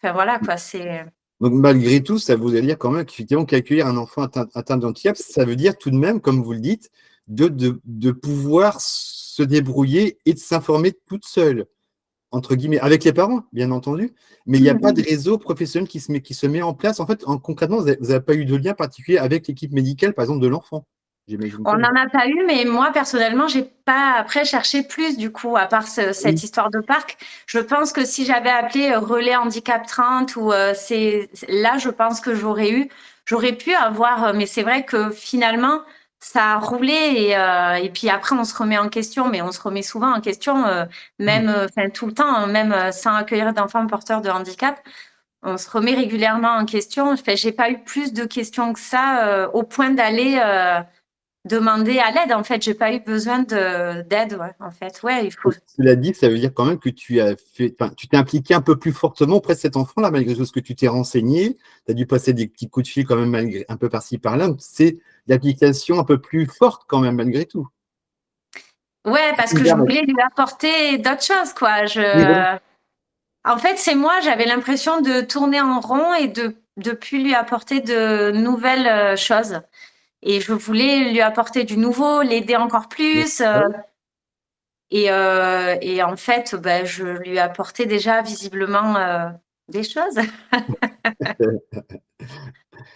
Enfin voilà quoi, c'est. Donc, malgré tout, ça voudrait dire quand même qu'effectivement, qu'accueillir un enfant atteint de handicap, ça veut dire tout de même, comme vous le dites, de pouvoir se débrouiller et de s'informer toute seule, entre guillemets, avec les parents, bien entendu. Mais il n'y a pas de réseau professionnel qui se met en place. En fait, concrètement, vous n'avez pas eu de lien particulier avec l'équipe médicale, par exemple, de l'enfant. J'imagine On pas. n'en a pas eu, mais moi personnellement, j'ai pas après cherché plus du coup, à part cette Oui. histoire de parc. Je pense que si j'avais appelé Relais Handicap 30 ou là, je pense que j'aurais pu avoir, mais c'est vrai que finalement, ça a roulé et puis après, on se remet en question, mais on se remet souvent en question, même, enfin tout le temps, hein, même sans accueillir d'enfants porteurs de handicap. On se remet régulièrement en question. Enfin, j'ai pas eu plus de questions que ça au point d'aller demander à l'aide. En fait, j'ai pas eu besoin d'aide. Ouais. En fait, ouais, il faut. Cela dit, ça veut dire quand même que tu t'es impliqué un peu plus fortement auprès de cet enfant-là, malgré tout ce que tu t'es renseigné. Tu as dû passer des petits coups de fil quand même, malgré, un peu par-ci, par-là. C'est l'application un peu plus forte quand même, malgré tout. Ouais, parce que je voulais lui apporter d'autres choses, quoi. Oui, voilà. En fait, c'est moi, j'avais l'impression de tourner en rond et de plus lui apporter de nouvelles choses. et je voulais lui apporter du nouveau, l'aider encore plus. Et en fait, je lui ai apporté déjà visiblement des choses.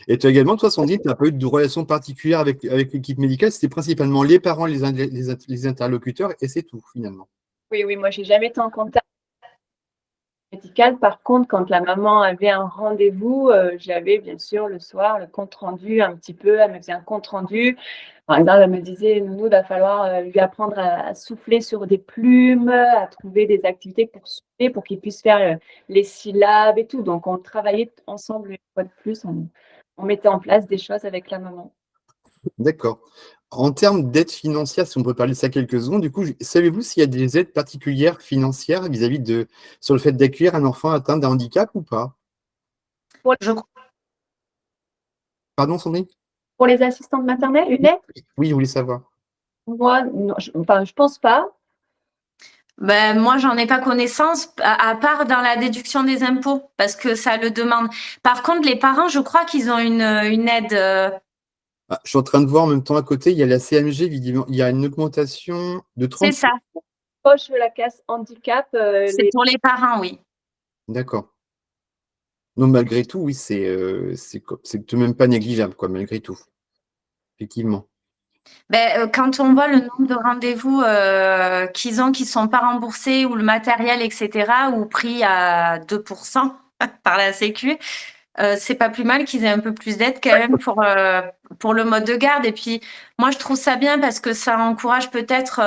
Et toi également, toi, Sandrine, tu n'as pas eu de relation particulière avec l'équipe médicale, c'était principalement les parents, les interlocuteurs, et c'est tout, finalement. Oui, oui, moi, j'ai jamais été en contact médical. Par contre, quand la maman avait un rendez-vous, j'avais bien sûr le soir le compte rendu un petit peu. Elle me faisait un compte rendu. Par exemple, elle me disait, Nounou, il va falloir lui apprendre à souffler sur des plumes, à trouver des activités pour souffler, pour qu'il puisse faire les syllabes et tout. Donc, on travaillait ensemble une fois de plus. On mettait en place des choses avec la maman. D'accord. En termes d'aide financière, si on peut parler de ça quelques secondes, du coup, savez-vous s'il y a des aides particulières financières vis-à-vis sur le fait d'accueillir un enfant atteint d'un handicap ou pas? Je crois. Pardon, Sandrine? Pour les assistantes maternelles, une aide? Oui, je voulais savoir. Moi, non, je pense pas. Moi, j'en ai pas connaissance, à part dans la déduction des impôts, parce que ça le demande. Par contre, les parents, je crois qu'ils ont une aide. Ah, je suis en train de voir en même temps à côté, il y a la CMG, visiblement, il y a une augmentation de C'est 30. ça, Poche de la casse handicap, c'est pour les parents, oui. D'accord. Non, malgré tout, oui, c'est tout de même pas négligeable, quoi, malgré tout. Effectivement. Quand on voit le nombre de rendez-vous qu'ils ont qui ne sont pas remboursés, ou le matériel, etc., ou pris à 2% par la Sécu, c'est pas plus mal qu'ils aient un peu plus d'aide quand même pour le mode de garde. Et puis, moi, je trouve ça bien parce que ça encourage peut-être.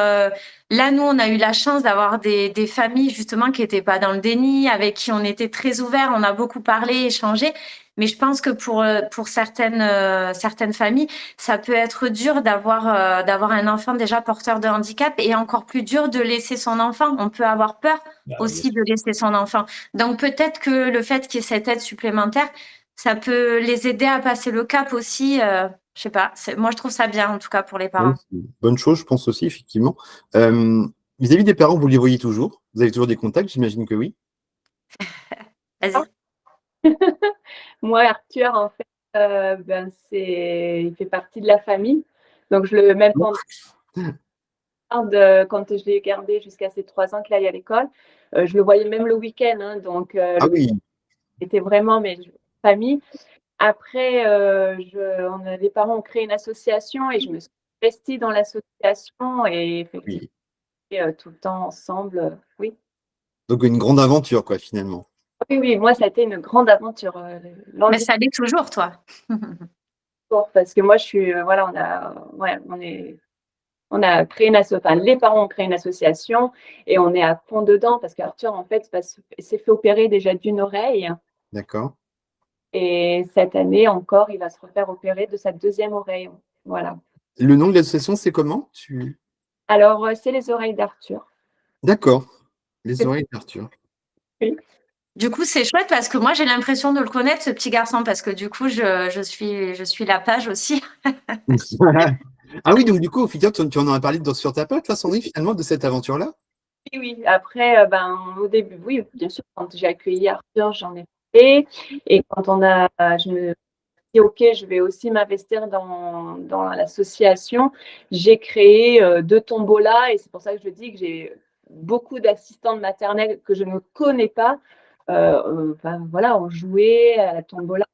Là, nous, on a eu la chance d'avoir des familles justement qui n'étaient pas dans le déni, avec qui on était très ouverts, on a beaucoup parlé, échangé. Mais je pense que pour certaines familles, ça peut être dur d'avoir un enfant déjà porteur de handicap, et encore plus dur de laisser son enfant. On peut avoir peur aussi de laisser son enfant. Donc peut-être que le fait qu'il y ait cette aide supplémentaire, ça peut les aider à passer le cap aussi. Je sais pas. Moi, je trouve ça bien, en tout cas, pour les Oui, parents. c'est une bonne chose, je pense aussi, effectivement. Vis-à-vis des parents, vous les voyez toujours? Vous avez toujours des contacts? J'imagine que oui. Vas-y. Moi, Arthur, en fait, il fait partie de la famille. Donc, je le même quand je l'ai gardé jusqu'à ses 3 ans qu'il aille à l'école, je le voyais même le week-end. Hein, donc, Ah oui, c'était vraiment mes famille. Après, les parents ont créé une association et je me suis investie dans l'association et effectivement, oui. tout le temps ensemble. Oui. Donc une grande aventure, quoi, finalement. Oui, oui, moi, ça a été une grande aventure. Mais ça l'est toujours, toi. Parce que moi, je suis, voilà, on a créé une association, enfin, les parents ont créé une association et on est à fond dedans parce qu'Arthur, en fait, s'est fait opérer déjà d'une oreille D'accord. et cette année encore, il va se refaire opérer de sa deuxième oreille. Voilà. Le nom de l'association, c'est comment? Alors, c'est les oreilles d'Arthur. D'accord. Les oreilles d'Arthur. Oui. Du coup, c'est chouette parce que moi, j'ai l'impression de le connaître, ce petit garçon, parce que du coup, je suis la page aussi. Ah oui, donc du coup, tu en as parlé sur ta page, là, Sandrine, finalement, de cette aventure-là? Oui, oui. Après, au début, oui, bien sûr, quand j'ai accueilli Arthur, j'en ai fait. Et quand je me dit ok, je vais aussi m'investir dans l'association. J'ai créé 2 tombolas et c'est pour ça que je dis que j'ai beaucoup d'assistantes maternelles que je ne connais pas. Voilà, ont joué à la tombola.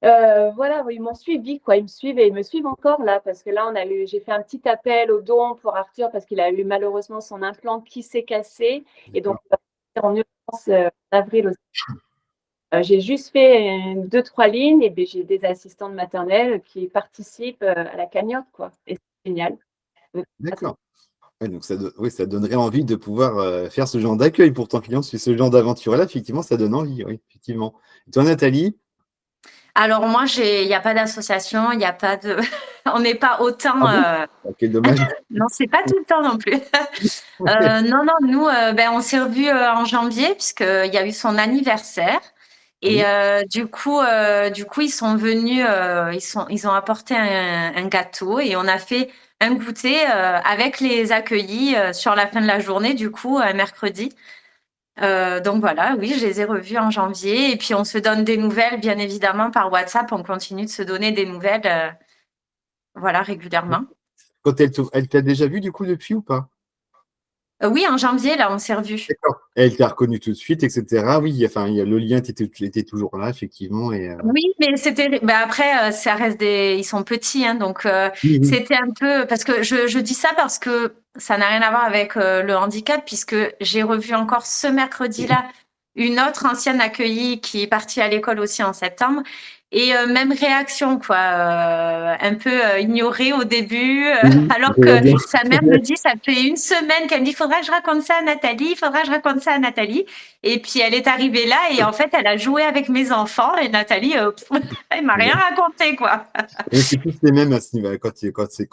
Voilà, ils m'ont suivi, quoi. Ils me suivent et ils me suivent encore là, parce que là, j'ai fait un petit appel au don pour Arthur parce qu'il a eu malheureusement son implant qui s'est cassé et donc il va partir en urgence en avril aussi. J'ai juste fait 2-3 lignes et j'ai des assistantes maternelles qui participent à la cagnotte, quoi. Et c'est génial. D'accord. Ouais, donc oui, ça donnerait envie de pouvoir faire ce genre d'accueil pour ton client, ce genre d'aventure-là, effectivement, ça donne envie, oui, effectivement. Et toi, Nathalie? Alors moi, il n'y a pas d'association, il n'y a pas de. On n'est pas autant. Ah bon? Quel dommage. Non, c'est pas tout le temps non plus. Non, non, nous, on s'est revus en janvier puisqu'il y a eu son anniversaire. Et Oui. du coup, ils sont venus, ils ont apporté un gâteau et on a fait un goûter avec les accueillis sur la fin de la journée, du coup, mercredi. Donc voilà, oui, je les ai revus en janvier. Et puis, on se donne des nouvelles, bien évidemment, par WhatsApp. On continue de se donner des nouvelles, voilà, régulièrement. Quand elle t'a déjà vu, du coup, depuis ou pas? Oui, en janvier, là, on s'est revus. D'accord. Elle t'a reconnu tout de suite, etc. Oui, enfin, le lien était toujours là, effectivement. Oui, mais c'était. Bah après, ça reste des. Ils sont petits, hein, donc Mhm. c'était un peu. Parce que je dis ça parce que ça n'a rien à voir avec le handicap, puisque j'ai revu encore ce mercredi-là une autre ancienne accueillie qui est partie à l'école aussi en septembre. Et même réaction, quoi. Un peu ignorée au début, Oui, alors je que vois bien. sa mère me dit, ça fait une semaine qu'elle me dit, faudra que je raconte ça à Nathalie, il faudra que je raconte ça à Nathalie. Et puis elle est arrivée là et en fait elle a joué avec mes enfants et Nathalie, elle m'a rien raconté quoi. Et c'est tous les mêmes à ce niveau, c'est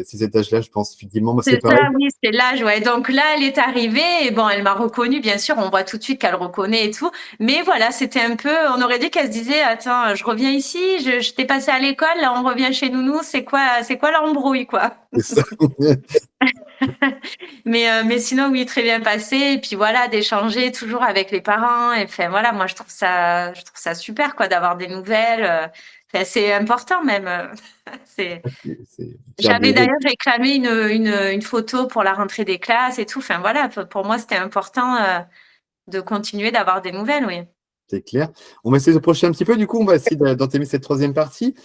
cet âge-là, je pense, effectivement. Moi, c'est C'est pareil. ça, oui, c'est l'âge, ouais. Donc là, elle est arrivée et bon, elle m'a reconnue, bien sûr, on voit tout de suite qu'elle reconnaît et tout. Mais voilà, c'était un peu, on aurait dit qu'elle se disait, attends, je reviens ici, je t'ai passé à l'école, là on revient chez Nounou, c'est quoi l'embrouille quoi. C'est ça. Mais sinon, oui, très bien passé. Et puis voilà, d'échanger toujours avec les parents. Et enfin, voilà, moi, je trouve ça super, quoi, d'avoir des nouvelles. Enfin, c'est important même. C'est... C'est un J'avais beau rôle, d'ailleurs réclamé une photo pour la rentrée des classes et tout. Enfin, voilà, pour moi, c'était important de continuer d'avoir des nouvelles, oui. c'est clair. On va essayer de se projeter un petit peu. Du coup, on va essayer d'entamer cette troisième partie.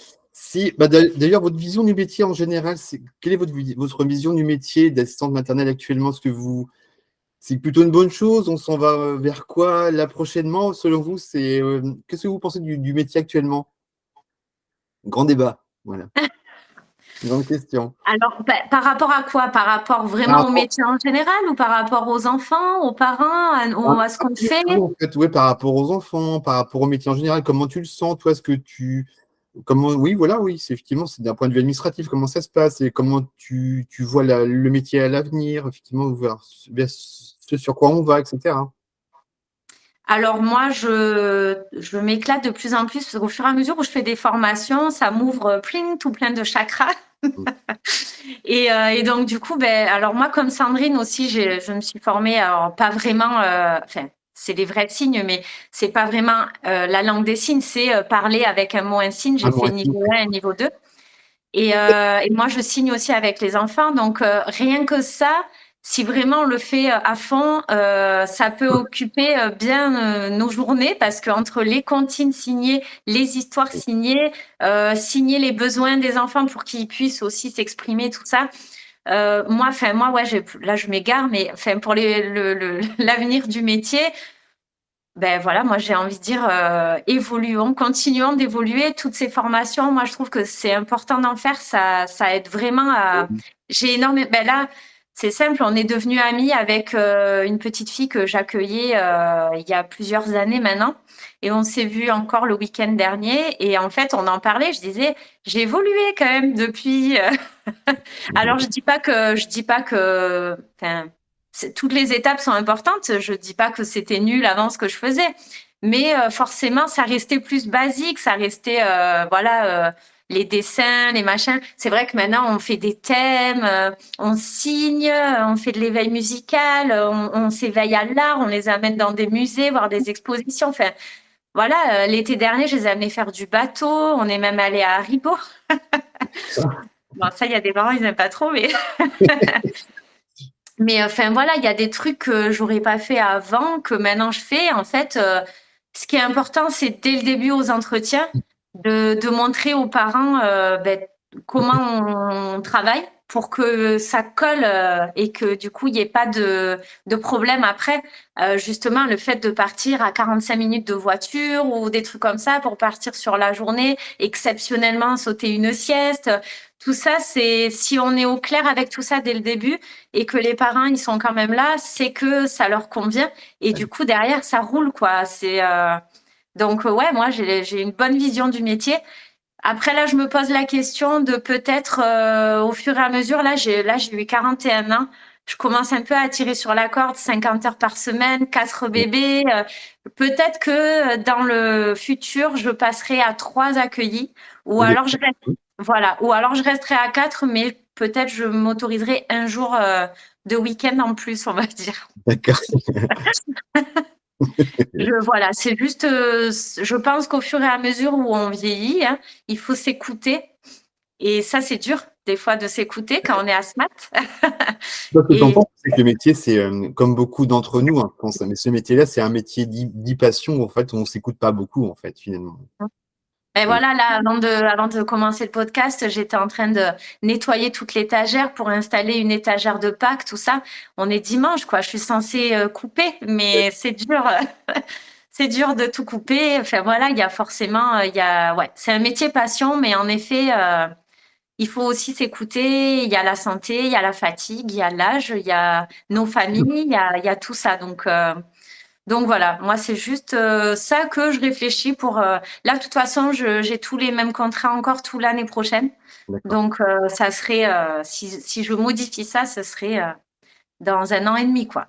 D'ailleurs, votre vision du métier en général, quelle est votre vision du métier d'assistante maternelle actuellement? C'est plutôt une bonne chose? On s'en va vers quoi là prochainement? Selon vous, qu'est-ce que vous pensez du métier actuellement? Grand débat. Voilà. Grande question. Alors, par rapport à quoi? Par rapport Par vraiment au rapport métier en général ou par rapport aux enfants, aux parents, à ce Un qu'on peu de fait? tout, en fait, ouais, par rapport aux enfants, par rapport au métier en général, comment tu le sens, toi, oui, voilà, oui, effectivement, c'est d'un point de vue administratif, comment ça se passe et comment tu vois le métier à l'avenir, effectivement, vers ce sur quoi on va, etc. Alors moi, je m'éclate de plus en plus parce qu'au fur et à mesure où je fais des formations, ça m'ouvre tout plein de chakras. Mm. Et donc du coup, alors moi comme Sandrine aussi, je me suis formée, alors pas vraiment, enfin c'est des vrais signes, mais c'est pas vraiment la langue des signes, c'est parler avec un mot, un signe. Ah, J'ai moi fait aussi. niveau 1 et niveau 2. Et moi, je signe aussi avec les enfants. Donc, rien que ça, si vraiment on le fait à fond, ça peut occuper bien nos journées parce qu'entre les comptines signées, les histoires signées, signer les besoins des enfants pour qu'ils puissent aussi s'exprimer, tout ça. Moi, ouais, là, je m'égare, mais enfin, pour l'avenir du métier, ben voilà, moi j'ai envie de dire évoluons, continuons d'évoluer. Toutes ces formations, moi je trouve que c'est important d'en faire. Ça aide vraiment à. J'ai énormément. Ben là, c'est simple. On est devenus amis avec une petite fille que j'accueillais il y a plusieurs années maintenant, et on s'est vu encore le week-end dernier. Et en fait, on en parlait. Je disais, j'ai évolué quand même depuis. Alors je dis pas que. Enfin, toutes les étapes sont importantes. Je dis pas que c'était nul avant ce que je faisais, mais forcément, ça restait plus basique. Ça restait, voilà, les dessins, les machins. C'est vrai que maintenant, on fait des thèmes, on signe, on fait de l'éveil musical, on s'éveille à l'art, on les amène dans des musées, voir des expositions. Enfin, voilà, l'été dernier, je les ai amenés faire du bateau. On est même allé à Haribo. Bon, ça, il y a des parents, ils n'aiment pas trop, mais mais enfin voilà, il y a des trucs que j'aurais pas fait avant, que maintenant je fais. En fait, ce qui est important, c'est dès le début aux entretiens, de montrer aux parents comment on travaille pour que ça colle et que du coup, il n'y ait pas de problème après. Justement, le fait de partir à 45 minutes de voiture ou des trucs comme ça pour partir sur la journée, exceptionnellement sauter une sieste. Tout ça, c'est si on est au clair avec tout ça dès le début et que les parents ils sont quand même là, c'est que ça leur convient et du coup derrière ça roule quoi. Donc ouais, moi j'ai une bonne vision du métier. Après là, je me pose la question de peut-être au fur et à mesure j'ai eu 41 ans. Je commence un peu à tirer sur la corde, 50 heures par semaine, 4 bébés. Peut-être que dans le futur, je passerai à 3 accueillis ou alors je reste voilà, ou alors je resterai à 4, mais peut-être je m'autoriserai un jour de week-end en plus, on va dire. D'accord. Voilà, c'est juste, je pense qu'au fur et à mesure où on vieillit, hein, il faut s'écouter. Et ça, c'est dur, des fois, de s'écouter quand on est asthmate. Toi, ce que tu en Et penses, c'est que le métier, c'est comme beaucoup d'entre nous, hein, je pense, mais ce métier-là, c'est un métier dit passion où en fait, on ne s'écoute pas beaucoup, en fait, finalement. ben Et- voilà, là, avant de commencer le podcast, j'étais en train de nettoyer toute l'étagère pour installer une étagère de Pâques, tout ça. On est dimanche, quoi. Je suis censée couper, mais c'est dur. C'est dur de tout couper. Enfin voilà, il y a forcément, ouais, c'est un métier passion, mais en effet, il faut aussi s'écouter. Il y a la santé, il y a la fatigue, il y a l'âge, il y a nos familles, il y a tout ça. Donc voilà, moi c'est juste ça que je réfléchis pour. Là, de toute façon, j'ai tous les mêmes contrats encore toute l'année prochaine. D'accord. Donc ça serait, si je modifie ça, ce serait dans 1 an et demi, quoi.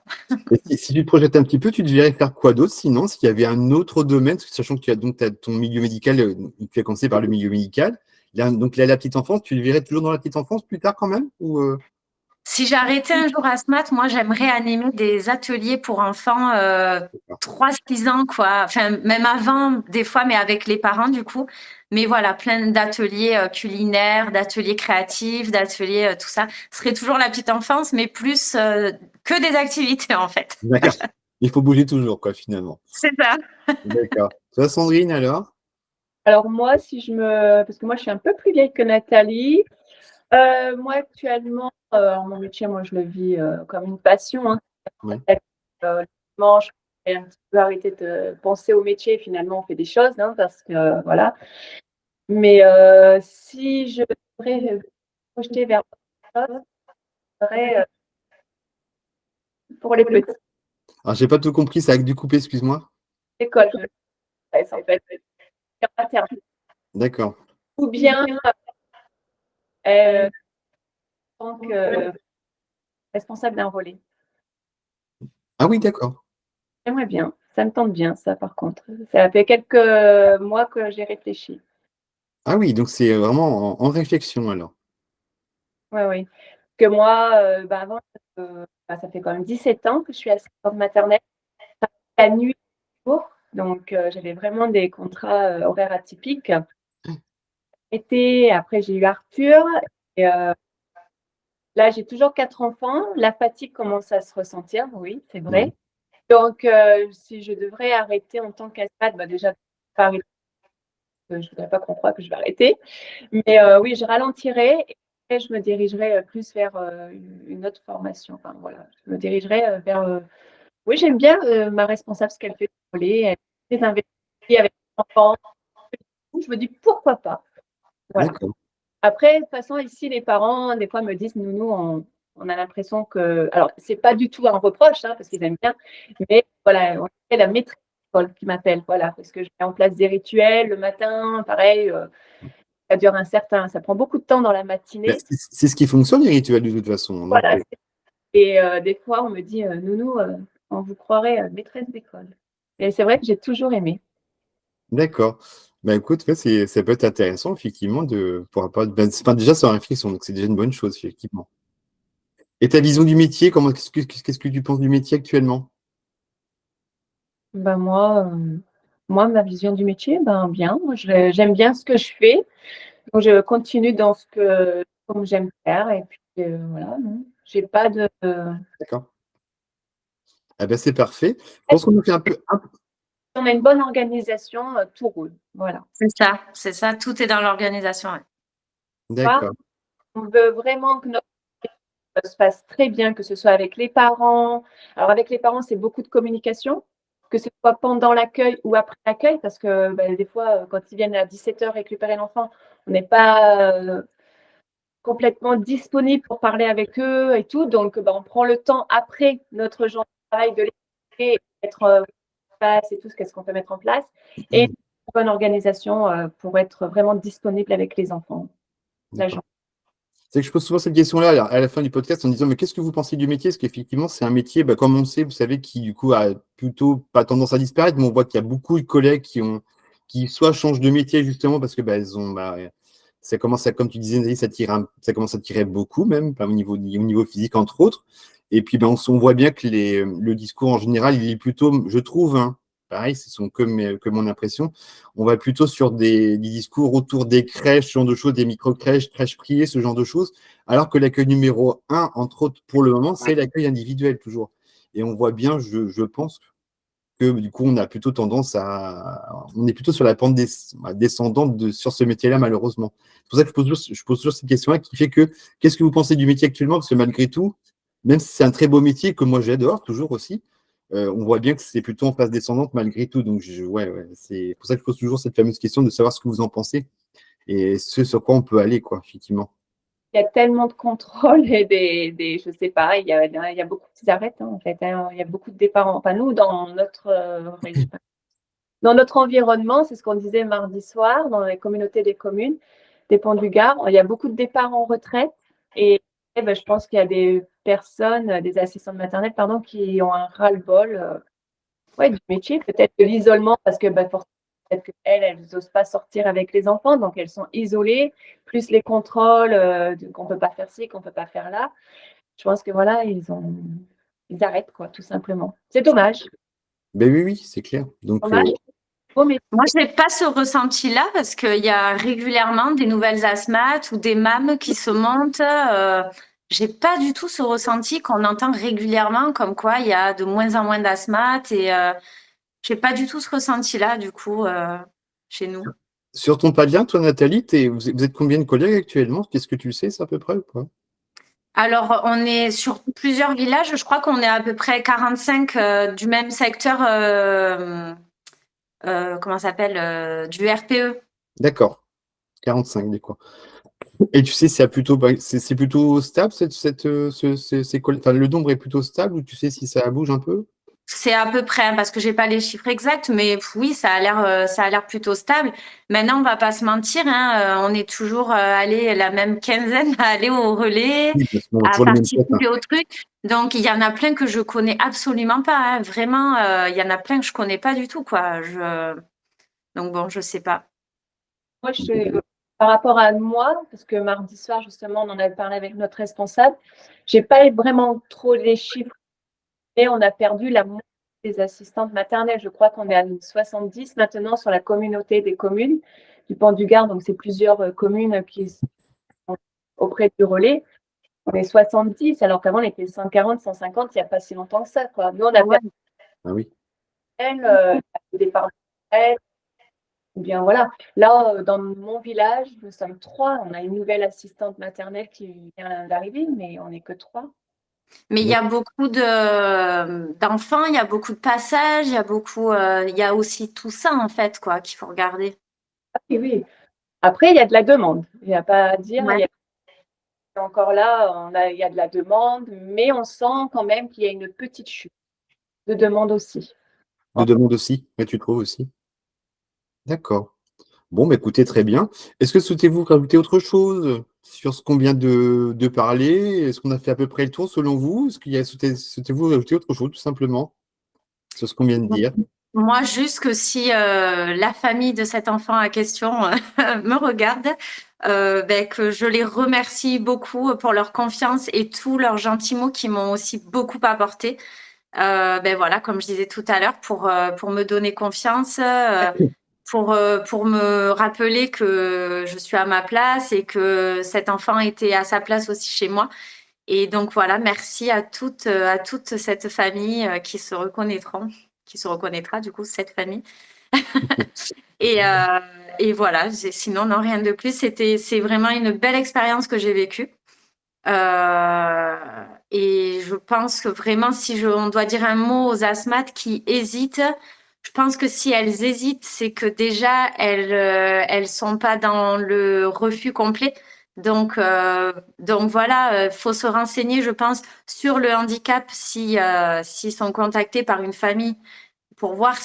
Et si tu te projettes un petit peu, tu devrais faire quoi d'autre sinon, s'il y avait un autre domaine, sachant que tu as donc t'as ton milieu médical, tu as commencé par le milieu médical. Donc là, la petite enfance, tu le verrais toujours dans la petite enfance plus tard quand même ou Si j'arrêtais un jour à Asmat, moi j'aimerais animer des ateliers pour enfants 3-6 ans, quoi. Enfin, même avant, des fois, mais avec les parents du coup. Mais voilà, plein d'ateliers culinaires, d'ateliers créatifs, d'ateliers tout ça. Ce serait toujours la petite enfance, mais plus que des activités en fait. D'accord. Il faut bouger toujours, quoi, finalement. C'est ça. D'accord. Toi, Sandrine, alors? Alors moi, parce que moi, je suis un peu plus vieille que Nathalie. Moi, actuellement, mon métier, moi, je le vis comme une passion, hein. Ouais. Le dimanche, j'ai un petit peu arrêté de penser au métier. Finalement, on fait des choses, hein, parce que voilà. Mais si je devrais me projeter vers autre chose, ce serait pour les petits. Alors, j'ai pas tout compris, ça a dû couper, excuse-moi. École, ça peut être maternelle. D'accord. Ou bien en tant que responsable d'un relais. Ah oui, d'accord. J'aimerais bien. Ça me tente bien, ça, par contre. Ça fait quelques mois que j'ai réfléchi. Ah oui, donc c'est vraiment en réflexion, alors. Oui, oui. Que moi, avant, ça fait quand même 17 ans que je suis assistante maternelle. La nuit, le jour. Donc, j'avais vraiment des contrats horaires atypiques. Après, j'ai eu Arthur. Et là, j'ai toujours 4 enfants. La fatigue commence à se ressentir, oui, c'est vrai. Ouais. Donc, si je devrais arrêter en tant qu'aspirante, déjà, pas arrêter, je ne voudrais pas qu'on croie que je vais arrêter. Mais oui, je ralentirai et je me dirigerai plus vers une autre formation. Enfin, voilà, je me dirigerai vers. Oui, j'aime bien ma responsable, ce qu'elle fait pour les. Elle est très investie avec les enfants. Je me dis pourquoi pas. Voilà. D'accord. Après, de toute façon, ici, les parents, des fois, me disent, nous, on a l'impression que. Alors, c'est pas du tout un reproche, hein, parce qu'ils aiment bien, mais voilà, on fait la maîtrise qui m'appelle, voilà, parce que je mets en place des rituels le matin, pareil, ça dure ça prend beaucoup de temps dans la Ben, matinée. c'est ce qui fonctionne, les rituels, de toute façon. Donc, Voilà. Et des fois, on me dit, Nounou, on vous croirait maîtresse d'école. Et c'est vrai que j'ai toujours aimé. d'accord. Ben, écoute, ouais, ça peut être intéressant, effectivement, enfin, déjà, c'est en réflexion, donc c'est déjà une bonne chose, effectivement. Et ta vision du métier, qu'est-ce que tu penses du métier actuellement? Ben moi, ma vision du métier, ben bien. Moi, j'aime bien ce que je fais. Donc, je continue comme j'aime faire. Et puis, voilà, non. J'ai pas de. D'accord. Ah ben, c'est parfait. Je pense qu'on a fait On a une bonne organisation, tout roule. Voilà. C'est ça, tout est dans l'organisation. Ouais. D'accord. On veut vraiment que notre se passe très bien, que ce soit avec les parents. Alors, avec les parents, c'est beaucoup de communication, que ce soit pendant l'accueil ou après l'accueil, parce que des fois, quand ils viennent à 17h récupérer l'enfant, on n'est pas complètement disponible pour parler avec eux et tout. Donc, on prend le temps après notre journée de travail de les mettre en place et tout ce qu'est-ce qu'on peut mettre en place. Et une bonne organisation pour être vraiment disponible avec les enfants la journée. C'est que je pose souvent cette question-là à la fin du podcast en disant mais qu'est-ce que vous pensez du métier? Parce qu'effectivement, c'est un métier, comme on sait, vous savez, qui du coup a plutôt pas tendance à disparaître, mais on voit qu'il y a beaucoup de collègues qui soit changent de métier justement parce que elles ont ça commence à, comme tu disais, Nathalie, ça commence à tirer beaucoup même, au niveau physique entre autres. Et puis on voit bien que le discours en général, il est plutôt, je trouve, hein, pareil, que mon impression, on va plutôt sur des discours autour des crèches, ce genre de choses, des micro-crèches, crèches privées, ce genre de choses, alors que l'accueil numéro un, entre autres, pour le moment, c'est l'accueil individuel toujours. Et on voit bien, je pense, que du coup, on est plutôt sur la pente descendante sur ce métier-là, malheureusement. C'est pour ça que je pose toujours cette question-là qui fait que, qu'est-ce que vous pensez du métier actuellement? Parce que malgré tout, même si c'est un très beau métier que moi j'adore toujours aussi, on voit bien que c'est plutôt en phase descendante malgré tout. Donc, ouais, c'est pour ça que je pose toujours cette fameuse question de savoir ce que vous en pensez et ce sur quoi on peut aller, quoi, effectivement. Il y a tellement de contrôles et je sais pas, il y a beaucoup qui s'arrêtent, hein, en fait, hein. Il y a beaucoup de départs. Enfin, nous, dans notre environnement, c'est ce qu'on disait mardi soir, dans les communautés des communes, des Ponts du Gard, il y a beaucoup de départs en retraite. Et ben, je pense qu'il y a des personnes, des assistantes maternelles, pardon, qui ont un ras-le-bol du métier, peut-être de l'isolement, parce que ben, forcément, peut-être qu'elles n'osent pas sortir avec les enfants, donc elles sont isolées, plus les contrôles qu'on ne peut pas faire ci, qu'on ne peut pas faire là. Je pense que voilà, ils arrêtent, quoi, tout simplement. C'est dommage. Ben oui, oui, c'est clair. Donc, Dommage. Moi, je n'ai pas ce ressenti-là parce qu'il y a régulièrement des nouvelles asthmates ou des MAM qui se montent. J'ai pas du tout ce ressenti qu'on entend régulièrement, comme quoi il y a de moins en moins d'asthmates et j'ai pas du tout ce ressenti-là, du coup, chez nous. sur ton pavillon, toi, Nathalie, vous êtes combien de collègues actuellement? Qu'est-ce que tu sais, ça, à peu près ou pas? Alors, on est sur plusieurs villages. Je crois qu'on est à peu près 45 du même secteur, comment ça s'appelle, du RPE. D'accord, 45 du coup. Et tu sais, c'est plutôt stable, enfin, le nombre est plutôt stable ou tu sais si ça bouge un peu? C'est à peu près, hein, parce que j'ai pas les chiffres exacts, mais oui, ça a l'air plutôt stable. Maintenant, on va pas se mentir, hein, on est toujours allé la même quinzaine à aller au relais, Oui, parce qu'on a à toujours les mêmes têtes, hein. participer au truc. Donc, il y en a plein que je connais absolument pas, hein. Vraiment, il y en a plein que je connais pas du tout, quoi. Donc bon, je sais pas. Moi, par rapport à moi, parce que mardi soir, justement, on en avait parlé avec notre responsable, j'ai pas vraiment trop les chiffres, mais on a perdu la moitié des assistantes maternelles. Je crois qu'on est à 70 maintenant sur la communauté des communes du Pont du Gard. Donc, c'est plusieurs communes qui sont auprès du relais. On est 70, alors qu'avant, on était 140, 150, il n'y a pas si longtemps que ça, quoi. Nous, on a perdu Ah oui. le départ ou bien voilà. Là, dans mon village, nous sommes 3. On a une nouvelle assistante maternelle qui vient d'arriver, mais on n'est que 3. Mais il y a beaucoup d'enfants, il y a beaucoup de passages, il y a aussi tout ça, en fait, quoi, qu'il faut regarder. Oui, oui. Après, il y a de la demande. Il n'y a pas à dire. Ouais. Encore là, il y a de la demande, mais on sent quand même qu'il y a une petite chute de demande aussi. De demande aussi, ouais, tu trouves aussi. D'accord. Bon, bah, écoutez, très bien. Est-ce que souhaitez-vous rajouter autre chose sur ce qu'on vient de parler? Est-ce qu'on a fait à peu près le tour selon vous? Souhaitez-vous rajouter autre chose, tout simplement, sur ce qu'on vient de dire? Moi, juste que si la famille de cet enfant à question me regarde, ben, que je les remercie beaucoup pour leur confiance et tous leurs gentils mots qui m'ont aussi beaucoup apporté. Ben voilà, comme je disais tout à l'heure, pour me donner confiance, pour me rappeler que je suis à ma place et que cet enfant était à sa place aussi chez moi. Et donc voilà, merci à toute cette famille qui se reconnaîtra du coup, cette famille. Et voilà, sinon, non, rien de plus. C'est vraiment une belle expérience que j'ai vécue. Et je pense que vraiment, si on doit dire un mot aux asthmates qui hésitent, je pense que si elles hésitent, c'est que déjà, elles sont pas dans le refus complet. Donc voilà, faut se renseigner, je pense, sur le handicap s'ils sont contactés par une famille pour voir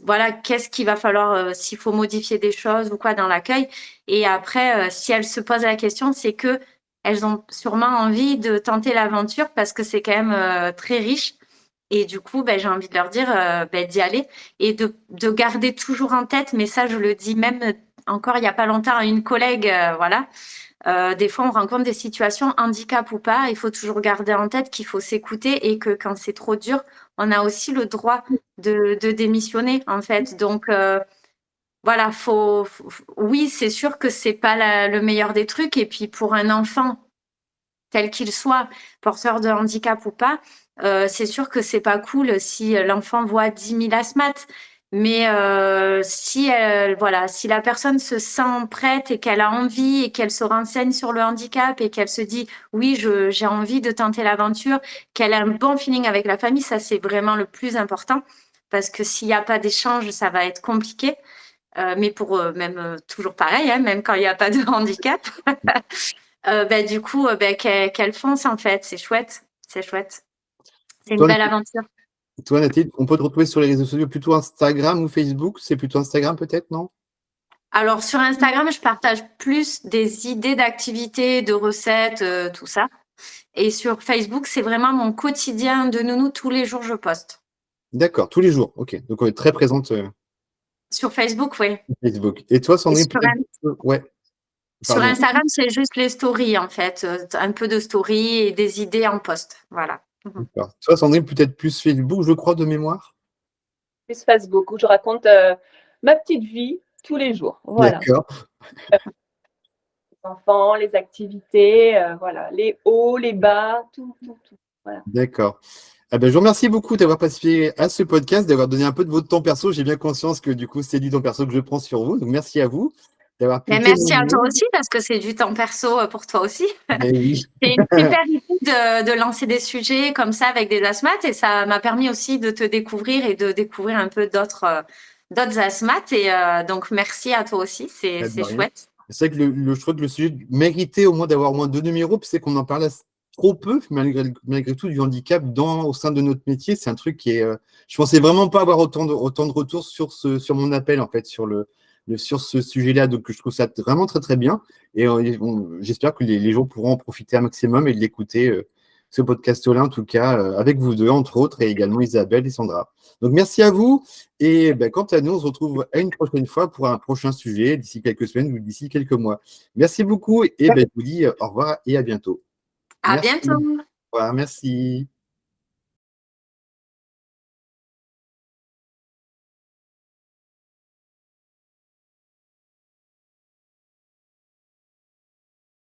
voilà, qu'est-ce qu'il va falloir, s'il faut modifier des choses ou quoi dans l'accueil. Et après, si elles se posent la question, c'est que elles ont sûrement envie de tenter l'aventure parce que c'est quand même très riche. Et du coup, ben, j'ai envie de leur dire d'y aller et de garder toujours en tête, mais ça, je le dis même encore il n'y a pas longtemps à une collègue, voilà. Des fois, on rencontre des situations, handicap ou pas. Il faut toujours garder en tête qu'il faut s'écouter et que quand c'est trop dur, on a aussi le droit de démissionner, en fait. Donc, voilà, oui, c'est sûr que c'est pas le meilleur des trucs. Et puis, pour un enfant, tel qu'il soit, porteur de handicap ou pas, c'est sûr que c'est pas cool si l'enfant voit 10 000 asthmates. Mais si la personne se sent prête et qu'elle a envie et qu'elle se renseigne sur le handicap et qu'elle se dit oui, j'ai envie de tenter l'aventure, qu'elle a un bon feeling avec la famille, ça c'est vraiment le plus important. Parce que s'il n'y a pas d'échange, ça va être compliqué. Mais pour même toujours pareil, hein, même quand il n'y a pas de handicap. Du coup, qu'elle fonce en fait, c'est chouette, c'est chouette. C'est une belle aventure. Toi, Nathalie, on peut te retrouver sur les réseaux sociaux, plutôt Instagram ou Facebook? C'est plutôt Instagram peut-être, non? Alors sur Instagram, je partage plus des idées d'activités, de recettes, tout ça. Et sur Facebook, c'est vraiment mon quotidien de nounou. Tous les jours, je poste. D'accord, tous les jours. Ok, donc on est très présente Sur Facebook, oui. sur Facebook. Et toi, Sandrine, ouais. Sur Instagram, c'est juste les stories en fait, un peu de stories et des idées en post. Voilà. D'accord. Toi, Sandrine, peut-être plus Facebook, je crois, de mémoire. Plus Facebook, où je raconte ma petite vie tous les jours. Voilà. D'accord. Les enfants, les activités, voilà, les hauts, les bas, tout. Voilà. D'accord. Je vous remercie beaucoup d'avoir participé à ce podcast, d'avoir donné un peu de votre temps perso. J'ai bien conscience que du coup, c'est du temps perso que je prends sur vous. Donc, merci à vous d'avoir pu merci à toi aussi, parce que c'est du temps perso pour toi aussi. Oui. C'est une super idée de lancer des sujets comme ça avec des asthmates, et ça m'a permis aussi de te découvrir et de découvrir un peu d'autres asthmates. Et donc, merci à toi aussi, c'est chouette. C'est vrai que je trouve que le sujet méritait au moins d'avoir au moins 2 numéros, puis c'est qu'on en parle trop peu, malgré tout, du handicap au sein de notre métier. C'est un truc qui est. Je pensais vraiment pas avoir autant de retours sur mon appel, en fait, sur ce sujet-là. Donc, je trouve ça vraiment très, très bien. Et j'espère que les gens pourront en profiter un maximum et de l'écouter, ce podcast-là, en tout cas, avec vous deux, entre autres, et également Isabelle et Sandra. Donc, merci à vous. Et quant à nous, on se retrouve à une prochaine fois pour un prochain sujet, d'ici quelques semaines ou d'ici quelques mois. Merci beaucoup. Et je vous dis au revoir et à bientôt. À Merci. bientôt. Au revoir, merci.